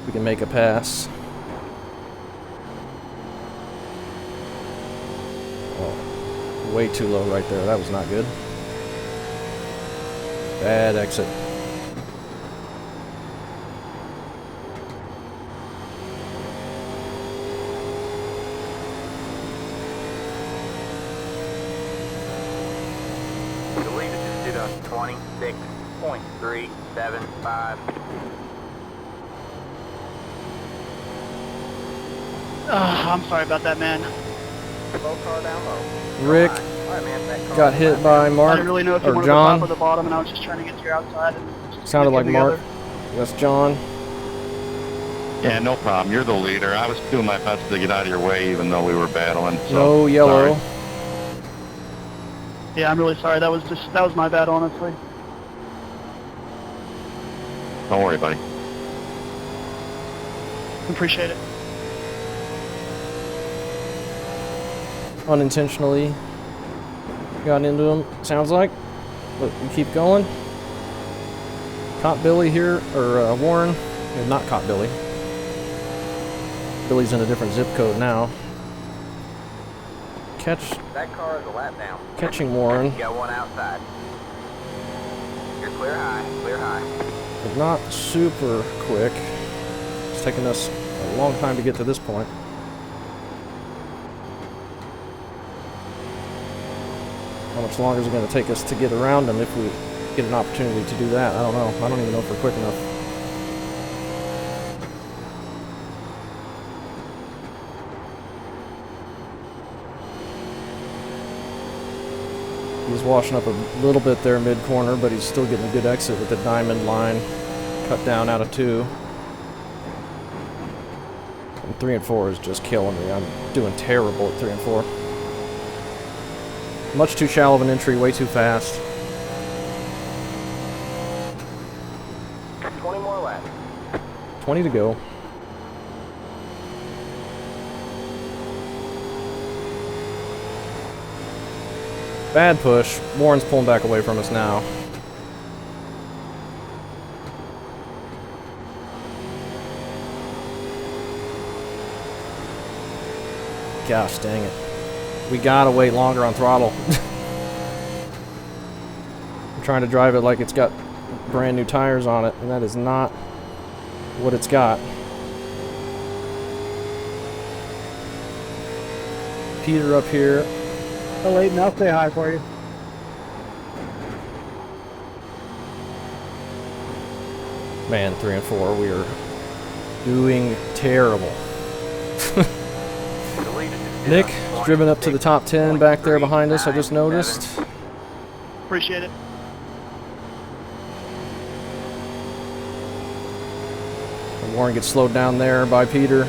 S1: We can make a pass. Oh, way too low right there. That was not good. Bad exit.
S2: The leader just did a 26.375.
S6: I'm sorry about that, man.
S2: Low car down low.
S1: Rick
S2: All right, man, that car
S1: got hit by
S6: I
S1: Mark,
S6: didn't really know if you
S1: or
S6: wanted the top
S1: John.
S6: or the bottom, and I was just trying to get to your outside. And
S1: Sounded like
S6: get
S1: Mark.
S6: together.
S1: That's John.
S10: Yeah, no problem. You're the leader. I was doing my best to get out of your way, even though we were battling. So,
S1: No yellow.
S10: sorry.
S6: Yeah, I'm really sorry. That was my bad, honestly.
S10: Don't worry, buddy.
S6: Appreciate it.
S1: Unintentionally got into him, sounds like. But we keep going. Caught Billy here, or Warren. Yeah, not caught Billy. Billy's in a different zip code now.
S2: That car is a lap down.
S1: Catching Warren,
S2: You got one outside. You're clear high, clear high.
S1: but not super quick. It's taken us a long time to get to this point. How much longer is it going to take us to get around him if we get an opportunity to do that? I don't know. I don't even know if we're quick enough. He's washing up a little bit there mid-corner, but he's still getting a good exit with the diamond line cut down out of 2. And 3 and 4 is just killing me. I'm doing terrible at 3 and 4. Much too shallow of an entry, way too fast.
S2: 20 more laps.
S1: 20 to go. Bad push. Warren's pulling back away from us now. Gosh dang it. We gotta wait longer on throttle. I'm trying to drive it like it's got brand new tires on it, and that is not what it's got. Peter up here.
S6: Oh, Leighton, I'll say hi for you.
S1: Man, 3 and 4, we are doing terrible. Nick is driven up to the top 10 back there behind us, I just noticed.
S6: Appreciate it.
S1: And Warren gets slowed down there by Peter.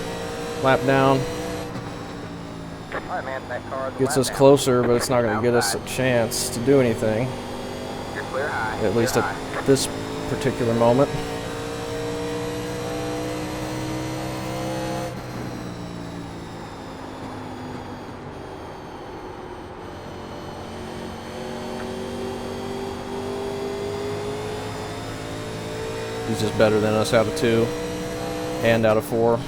S1: Lap down.
S2: Alright, man, that car is a
S1: Gets
S2: lap
S1: us
S2: down.
S1: closer, but it's not going to get us a chance to do anything.
S2: You're clear high.
S1: At least
S2: clear
S1: at
S2: high.
S1: this particular moment. He's just better than us out of 2 and out of 4.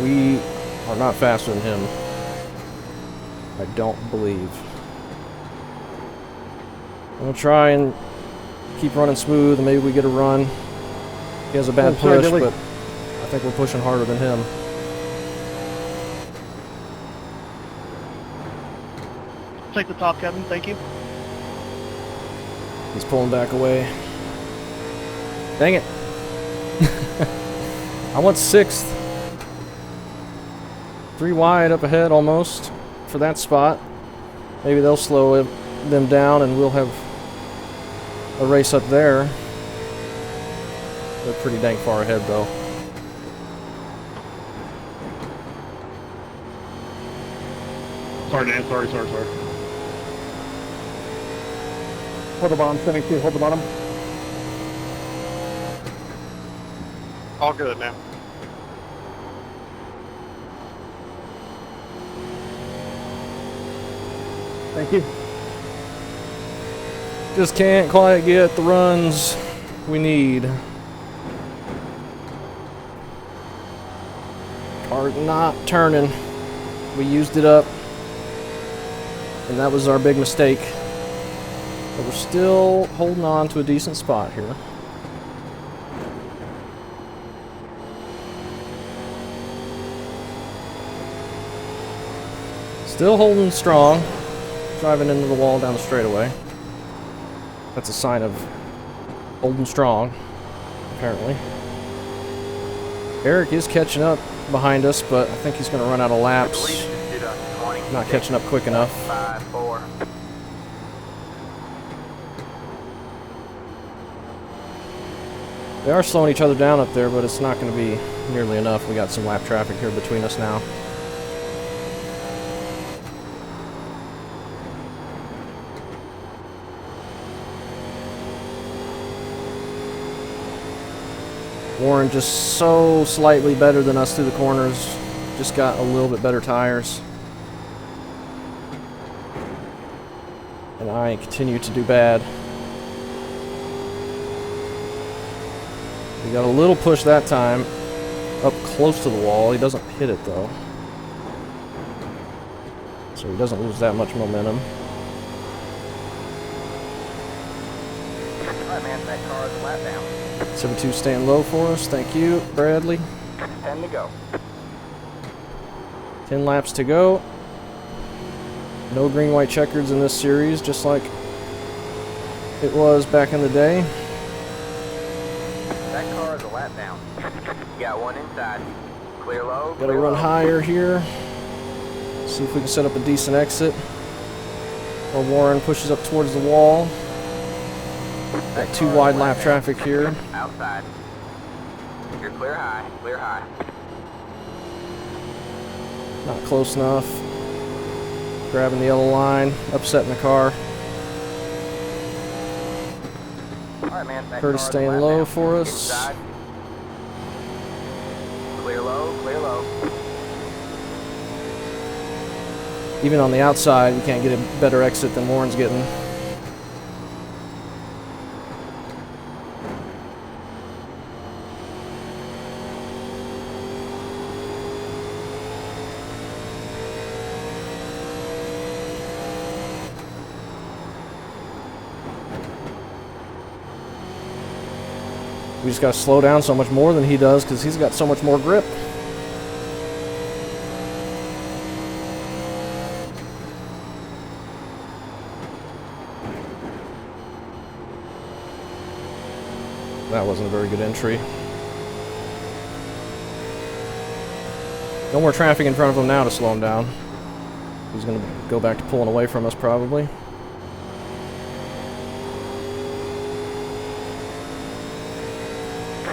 S1: We are not faster than him. I don't believe. I'm going to try and keep running smooth and maybe we get a run. He has a bad
S6: sorry,
S1: push,
S6: Billy.
S1: but I think we're pushing harder than him.
S6: Take the top, Kevin. Thank you.
S1: He's pulling back away. Dang it. I want 6th. 3 wide up ahead almost for that spot. Maybe they'll slow them down and we'll have a race up there. They're pretty dang far ahead though.
S11: Sorry, Dan. Sorry.
S9: Hold the bottom, 72, hold the bottom.
S10: All good now.
S9: Thank you.
S1: Just can't quite get the runs we need. Car's not turning. We used it up. And that was our big mistake. But we're still holding on to a decent spot here. Still holding strong. Driving into the wall down the straightaway. That's a sign of holding strong, apparently. Eric is catching up behind us, but I think he's going to run out of laps. Not catching up quick enough.
S2: 5-4.
S1: They are slowing each other down up there, but it's not going to be nearly enough. We got some lap traffic here between us now. Warren just so slightly better than us through the corners. Just got a little bit better tires. And I continue to do bad. We got a little push that time. Up close to the wall. He doesn't hit it though. So he doesn't lose that much momentum.
S2: Alright, man, that car is a lap down.
S1: 72 staying low for us. Thank you, Bradley.
S2: 10 to go.
S1: 10 laps to go. No green, white checkers in this series, just like it was back in the day.
S2: That car is a lap down. Got one inside. Clear low.
S1: Gotta run higher here. See if we can set up a decent exit. While Warren pushes up towards the wall. Got 2 wide lap traffic here.
S2: Outside. You're clear high. Clear high.
S1: Not close enough. Grabbing the yellow line, upsetting the car.
S2: Alright, man. That
S1: Curtis
S2: car is a
S1: staying
S2: lap
S1: low
S2: down.
S1: for us.
S2: Inside. Clear low. Clear low.
S1: Even on the outside, we can't get a better exit than Warren's getting. We just got to slow down so much more than he does because he's got so much more grip. That wasn't a very good entry. No more traffic in front of him now to slow him down. He's going to go back to pulling away from us probably.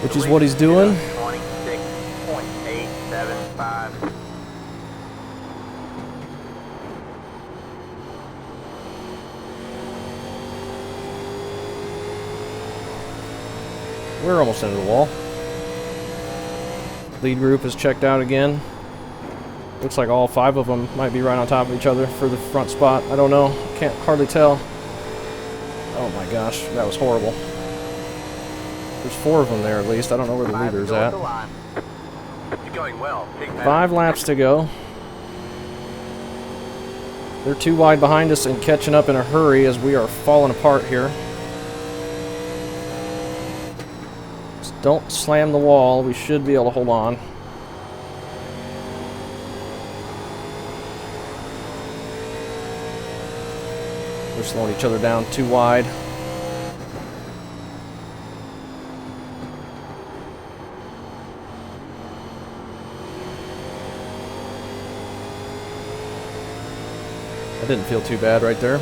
S1: Which is what he's doing.
S2: 26.875.
S1: We're almost into the wall. Lead group is checked out again. Looks like all 5 of them might be right on top of each other for the front spot. I don't know. Can't hardly tell. Oh my gosh, that was horrible. There's 4 of them there at least. I don't know where the leader's at.
S4: You're going well.
S1: 5 laps to go. They're 2 wide behind us and catching up in a hurry as we are falling apart here. Just don't slam the wall. We should be able to hold on. They're slowing each other down 2 wide. That didn't feel too bad right there.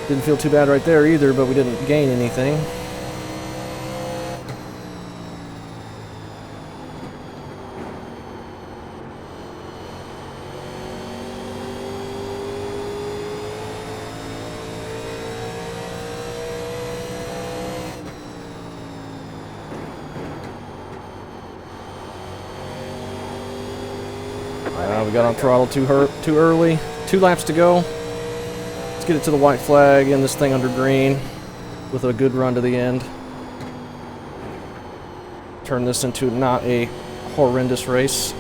S1: Didn't feel too bad right there either, but we didn't gain anything. We got on throttle too early. 2 laps to go. Let's get it to the white flag and this thing under green with a good run to the end. Turn this into not a horrendous race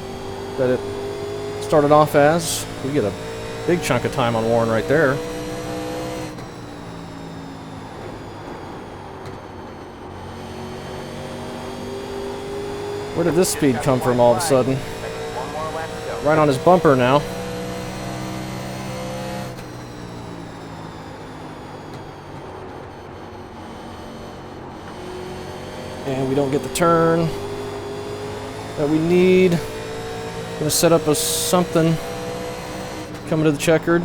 S1: that it started off as. We get a big chunk of time on Warren right there. Where did this speed come from all of a sudden? Right on his bumper now. And we don't get the turn that we need. Gonna set up a something coming to the checkered.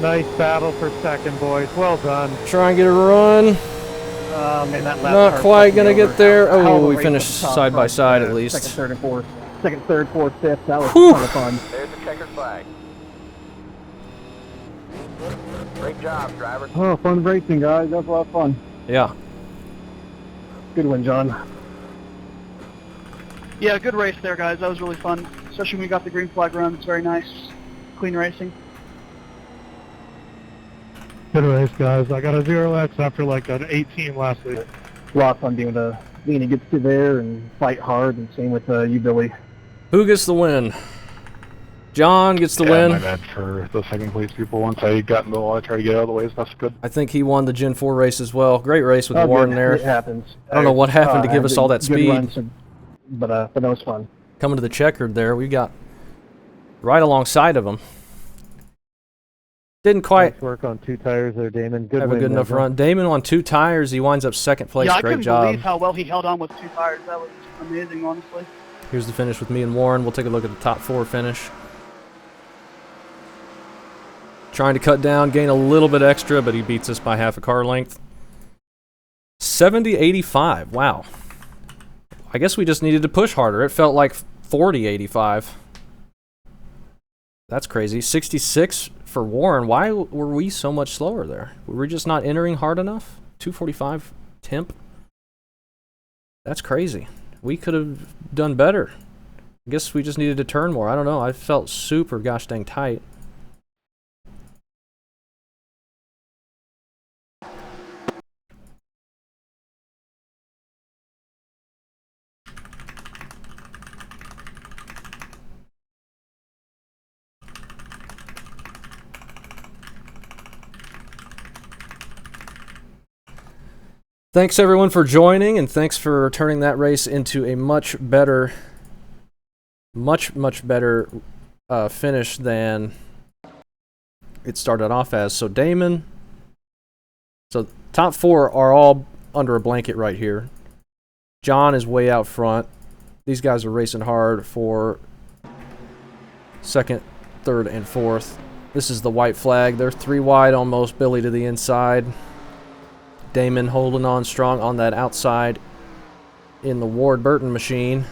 S3: Nice battle for second, boys. Well done.
S1: Try and get a run.
S9: Man, that lap
S1: Not
S9: car
S1: quite
S9: fucked me
S1: gonna
S9: over.
S1: get there.
S9: Hell of
S1: Oh,
S9: a
S1: we
S9: race
S1: finished
S9: at the top
S1: side by
S9: front.
S1: side at least.
S9: Second, third, and fourth. Second, third, fourth, fifth. That was
S1: Whew.
S9: a ton of fun.
S2: There's the checkered flag. Great job, driver.
S9: Oh, fun racing, guys. That was a lot of fun.
S1: Yeah.
S9: Good one, John.
S6: Yeah, good race there, guys. That was really fun. Especially when we got the green flag run. It's very nice. Clean racing.
S3: Good race, guys. I got a 0x after like an 18 last week.
S9: A lot of fun being able to get to there and fight hard, and same with you, Billy.
S1: Who gets the win? John gets the win.
S5: My bad for the second place people. Once I got in the wall, I tried to get out of the way, so that's good.
S1: I think he won the Gen 4 race as well. Great race with Warren
S9: good.
S1: there.
S9: It happens.
S1: I don't know what happened to give us all that
S9: Good
S1: speed.
S9: runs, but that was fun.
S1: Coming to the checkered there, we got right alongside of him. Didn't quite
S3: Nice work on 2 tires there, Damon. Good
S1: have a
S3: win
S1: good
S3: there,
S1: enough
S3: bro.
S1: run. Damon on 2 tires. He winds up second place.
S6: Yeah, I
S1: Great
S6: couldn't
S1: job.
S6: believe how well he held on with 2 tires. That was amazing, honestly.
S1: Here's the finish with me and Warren. We'll take a look at the top 4 finish. Trying to cut down, gain a little bit extra, but he beats us by half a car length. 70-85. Wow. I guess we just needed to push harder. It felt like 40-85. That's crazy. 66 for Warren. Why were we so much slower there? Were we just not entering hard enough? 245 temp? That's crazy. We could have done better. I guess we just needed to turn more. I don't know. I felt super gosh dang tight. Thanks everyone for joining, and thanks for turning that race into a much better finish than it started off as. So Damon, so top 4 are all under a blanket right here. John is way out front. These guys are racing hard for second, third, and fourth. This is the white flag. They're 3 wide almost, Billy to the inside. Damon holding on strong on that outside in the Ward Burton machine.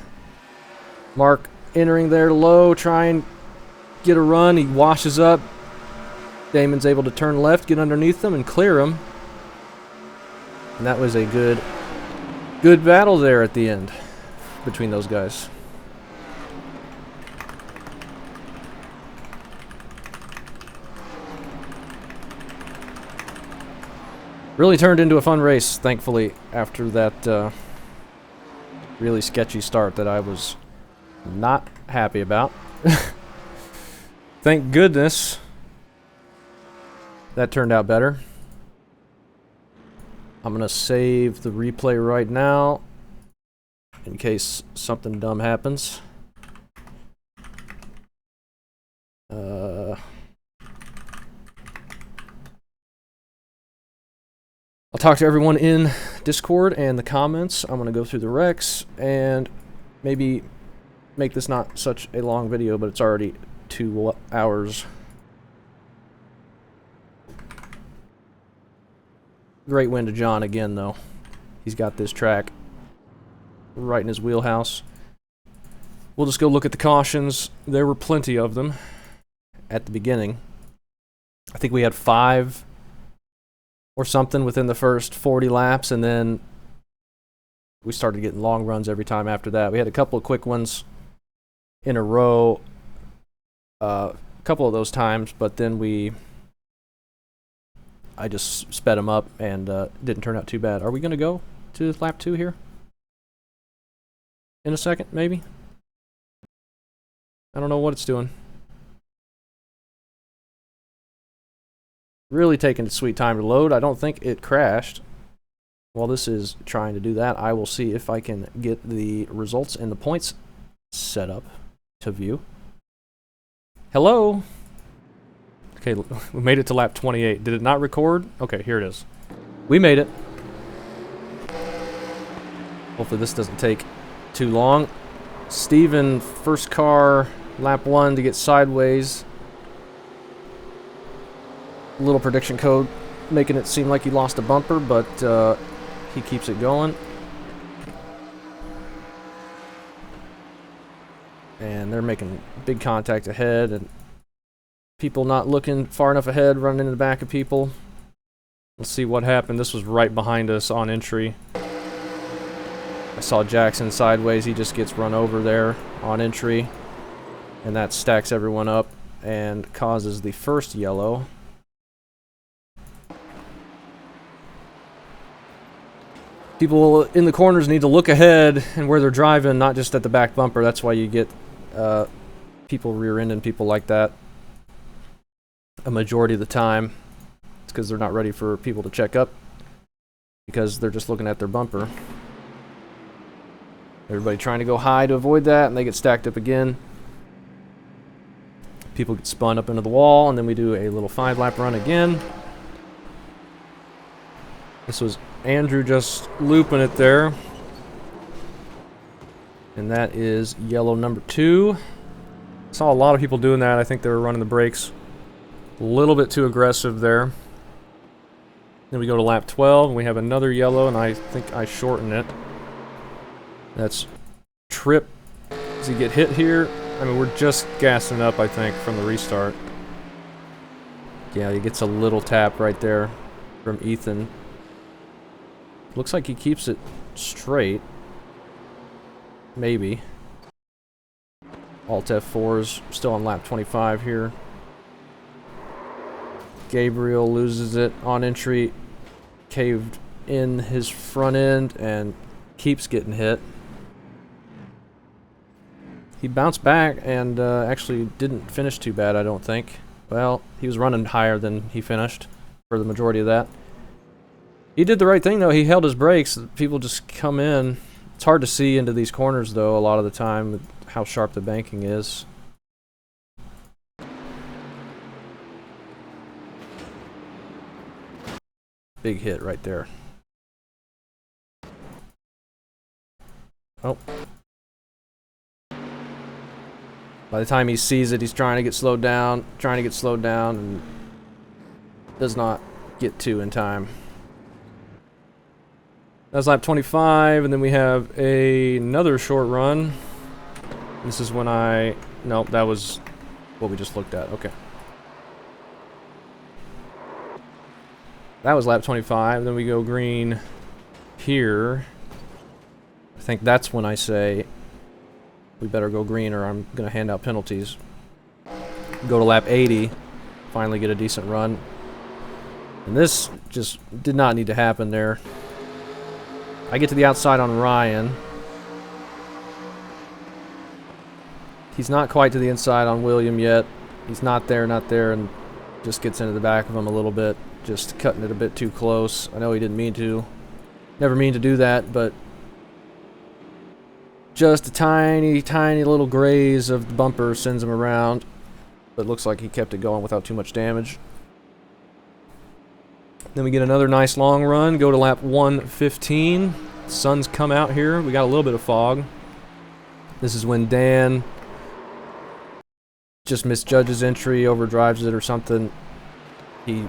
S1: Mark entering there low, try and get a run. He washes up. Damon's able to turn left, get underneath them, and clear him. And that was a good battle there at the end between those guys. Really turned into a fun race, thankfully, after that really sketchy start that I was not happy about. Thank goodness that turned out better. I'm going to save the replay right now in case something dumb happens. talk to everyone in Discord and the comments. I'm going to go through the wrecks and maybe make this not such a long video, but it's already 2 hours. Great win to John again, though. He's got this track right in his wheelhouse. We'll just go look at the cautions. There were plenty of them at the beginning. I think we had 5 or something within the first 40 laps, and then we started getting long runs every time after that. We had a couple of quick ones in a row, a couple of those times, but then I just sped them up and didn't turn out too bad. Are we going to go to lap 2 here? In a second, maybe? I don't know what it's doing. Really taking its sweet time to load. I don't think it crashed. While this is trying to do that, I will see if I can get the results and the points set up to view. Hello? Okay, we made it to lap 28. Did it not record? Okay, here it is. We made it. Hopefully this doesn't take too long. Steven, first car, lap 1 to get sideways. Little prediction code making it seem like he lost a bumper, but he keeps it going. And they're making big contact ahead, and people not looking far enough ahead, running into the back of people. Let's see what happened. This was right behind us on entry. I saw Jackson sideways. He just gets run over there on entry, and that stacks everyone up and causes the first yellow. People in the corners need to look ahead and where they're driving, not just at the back bumper. That's why you get people rear-ending people like that a majority of the time. It's because they're not ready for people to check up because they're just looking at their bumper. Everybody trying to go high to avoid that, and they get stacked up again. People get spun up into the wall, and then we do a little 5-lap run again. This was Andrew just looping it there. And that is yellow number 2. Saw a lot of people doing that. I think they were running the brakes a little bit too aggressive there. Then we go to lap 12, and we have another yellow, and I think I shorten it. That's Trip. Does he get hit here? I mean, we're just gassing up, I think, from the restart. Yeah, he gets a little tap right there from Ethan. Looks like he keeps it straight. Maybe. Alt F4's still on lap 25 here. Gabriel loses it on entry. Caved in his front end and keeps getting hit. He bounced back and actually didn't finish too bad, I don't think. Well, he was running higher than he finished for the majority of that. He did the right thing, though. He held his brakes. People just come in. It's hard to see into these corners, though, a lot of the time, with how sharp the banking is. Big hit right there. Oh. By the time he sees it, he's trying to get slowed down, and does not get to in time. That's lap 25, and then we have another short run. This is when nope, that was what we just looked at. Okay. That was lap 25, then we go green here. I think that's when I say we better go green or I'm going to hand out penalties. Go to lap 80, finally get a decent run. And this just did not need to happen there. I get to the outside on Ryan. He's not quite to the inside on William yet. He's not there, and just gets into the back of him a little bit. Just cutting it a bit too close. I know he didn't mean to. Never mean to do that, but just a tiny, tiny little graze of the bumper sends him around. But it looks like he kept it going without too much damage. Then we get another nice long run, go to lap 115. Sun's come out here. We got a little bit of fog. This is when Dan just misjudges entry, overdrives it or something. He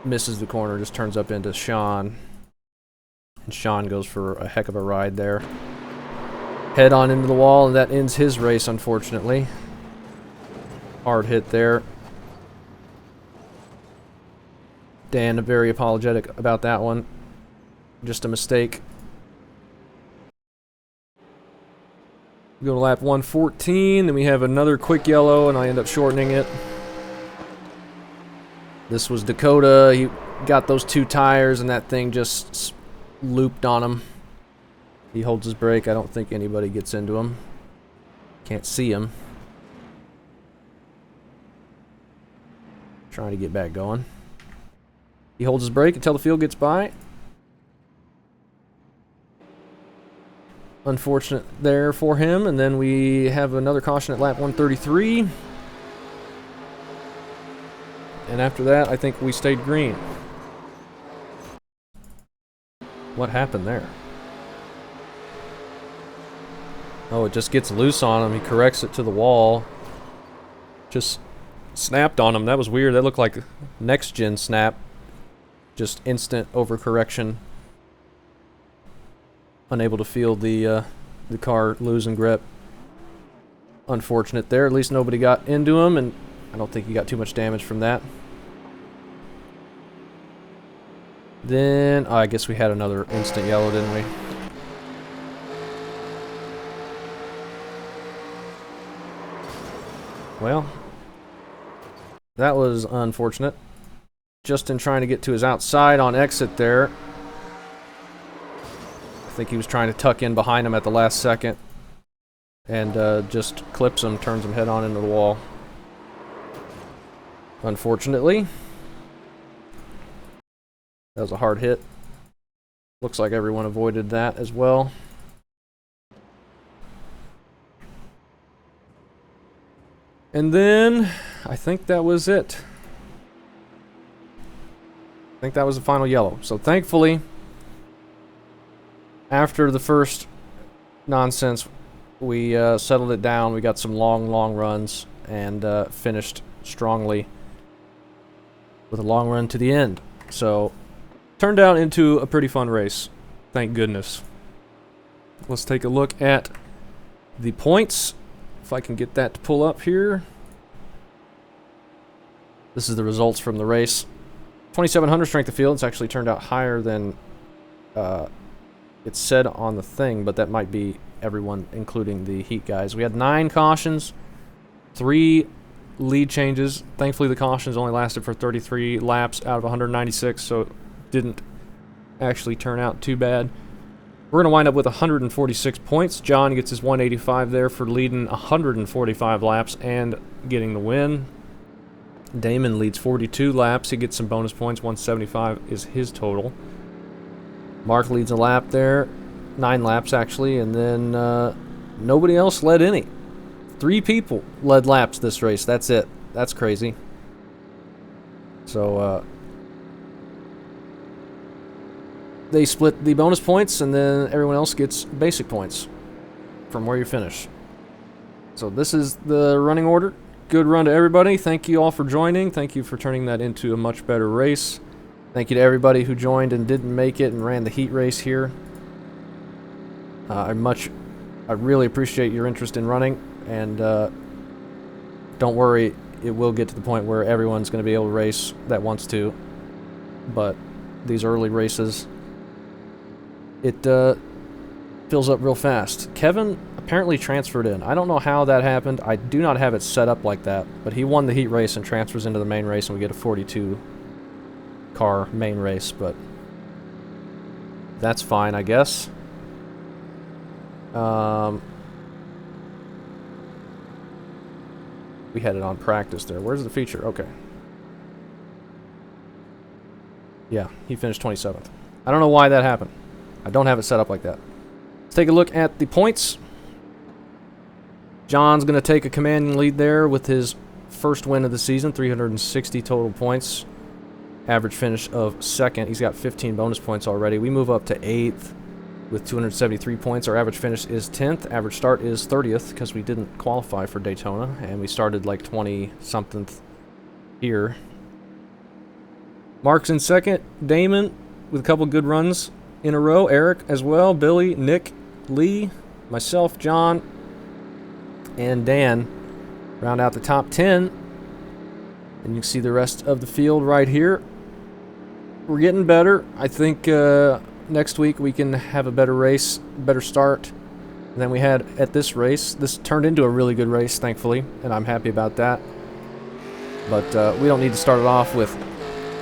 S1: misses the corner, just turns up into Sean. And Sean goes for a heck of a ride there. Head on into the wall, and that ends his race, unfortunately. Hard hit there. Dan very apologetic about that one. Just a mistake. We go to lap 114, then we have another quick yellow, and I end up shortening it. This was Dakota. He got those 2 tires, and that thing just looped on him. He holds his brake. I don't think anybody gets into him. Can't see him. Trying to get back going. He holds his brake until the field gets by. Unfortunate there for him. And then we have another caution at lap 133. And after that, I think we stayed green. What happened there? Oh, it just gets loose on him. He corrects it to the wall. Just snapped on him. That was weird. That looked like next-gen snap. Just instant overcorrection. Unable to feel the car losing grip. Unfortunate there. At least nobody got into him, and I don't think he got too much damage from that. Then, I guess we had another instant yellow, didn't we? Well, that was unfortunate. Justin trying to get to his outside on exit there. I think he was trying to tuck in behind him at the last second. And just clips him, turns him head on into the wall. Unfortunately. That was a hard hit. Looks like everyone avoided that as well. And then, I think that was it. I think that was the final yellow. So thankfully, after the first nonsense, we settled it down. We got some long runs and finished strongly with a long run to the end. So, turned out into a pretty fun race. Thank goodness. Let's take a look at the points. If I can get that to pull up here. This is the results from the race. 2,700 strength of field. It's actually turned out higher than it said on the thing, but that might be everyone, including the heat guys. We had 9 cautions, 3 lead changes. Thankfully, the cautions only lasted for 33 laps out of 196, so it didn't actually turn out too bad. We're going to wind up with 146 points. John gets his 185 there for leading 145 laps and getting the win. Damon leads 42 laps. He gets some bonus points. 175 is his total. Mark leads a lap there. 9 laps, actually. And then nobody else led any. 3 people led laps this race. That's it. That's crazy. So, they split the bonus points, and then everyone else gets basic points from where you finish. So this is the running order. Good run to everybody. Thank you all for joining. Thank you for turning that into a much better race. Thank you to everybody who joined and didn't make it and ran the heat race here. I really appreciate your interest in running, and don't worry, it will get to the point where everyone's going to be able to race that wants to. But these early races, it fills up real fast. Kevin apparently transferred in. I don't know how that happened. I do not have it set up like that, but he won the heat race and transfers into the main race, and we get a 42 car main race, but that's fine, I guess. We had it on practice there. Where's the feature? Okay. Yeah, he finished 27th. I don't know why that happened. I don't have it set up like that. Let's take a look at the points. John's going to take a commanding lead there with his first win of the season, 360 total points. average finish of 2nd. He's got 15 bonus points already. We move up to 8th with 273 points. Our average finish is 10th. Average start is 30th because we didn't qualify for Daytona, and we started like 20-something here. Mark's in 2nd. Damon with a couple good runs in a row. Eric as well. Billy, Nick, Lee, myself, John, and Dan round out the top 10. And you can see the rest of the field right here. We're getting better. I think next week we can have a better race, better start than we had at this race. This turned into a really good race, thankfully, and I'm happy about that. But we don't need to start it off with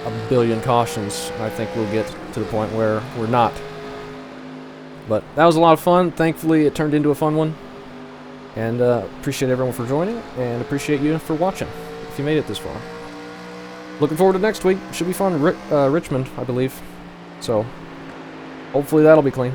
S1: a billion cautions. I think we'll get to the point where we're not. But that was a lot of fun. Thankfully, it turned into a fun one. And appreciate everyone for joining, and appreciate you for watching, if you made it this far. Looking forward to next week. Should be fun. Richmond, I believe. So, hopefully that'll be clean.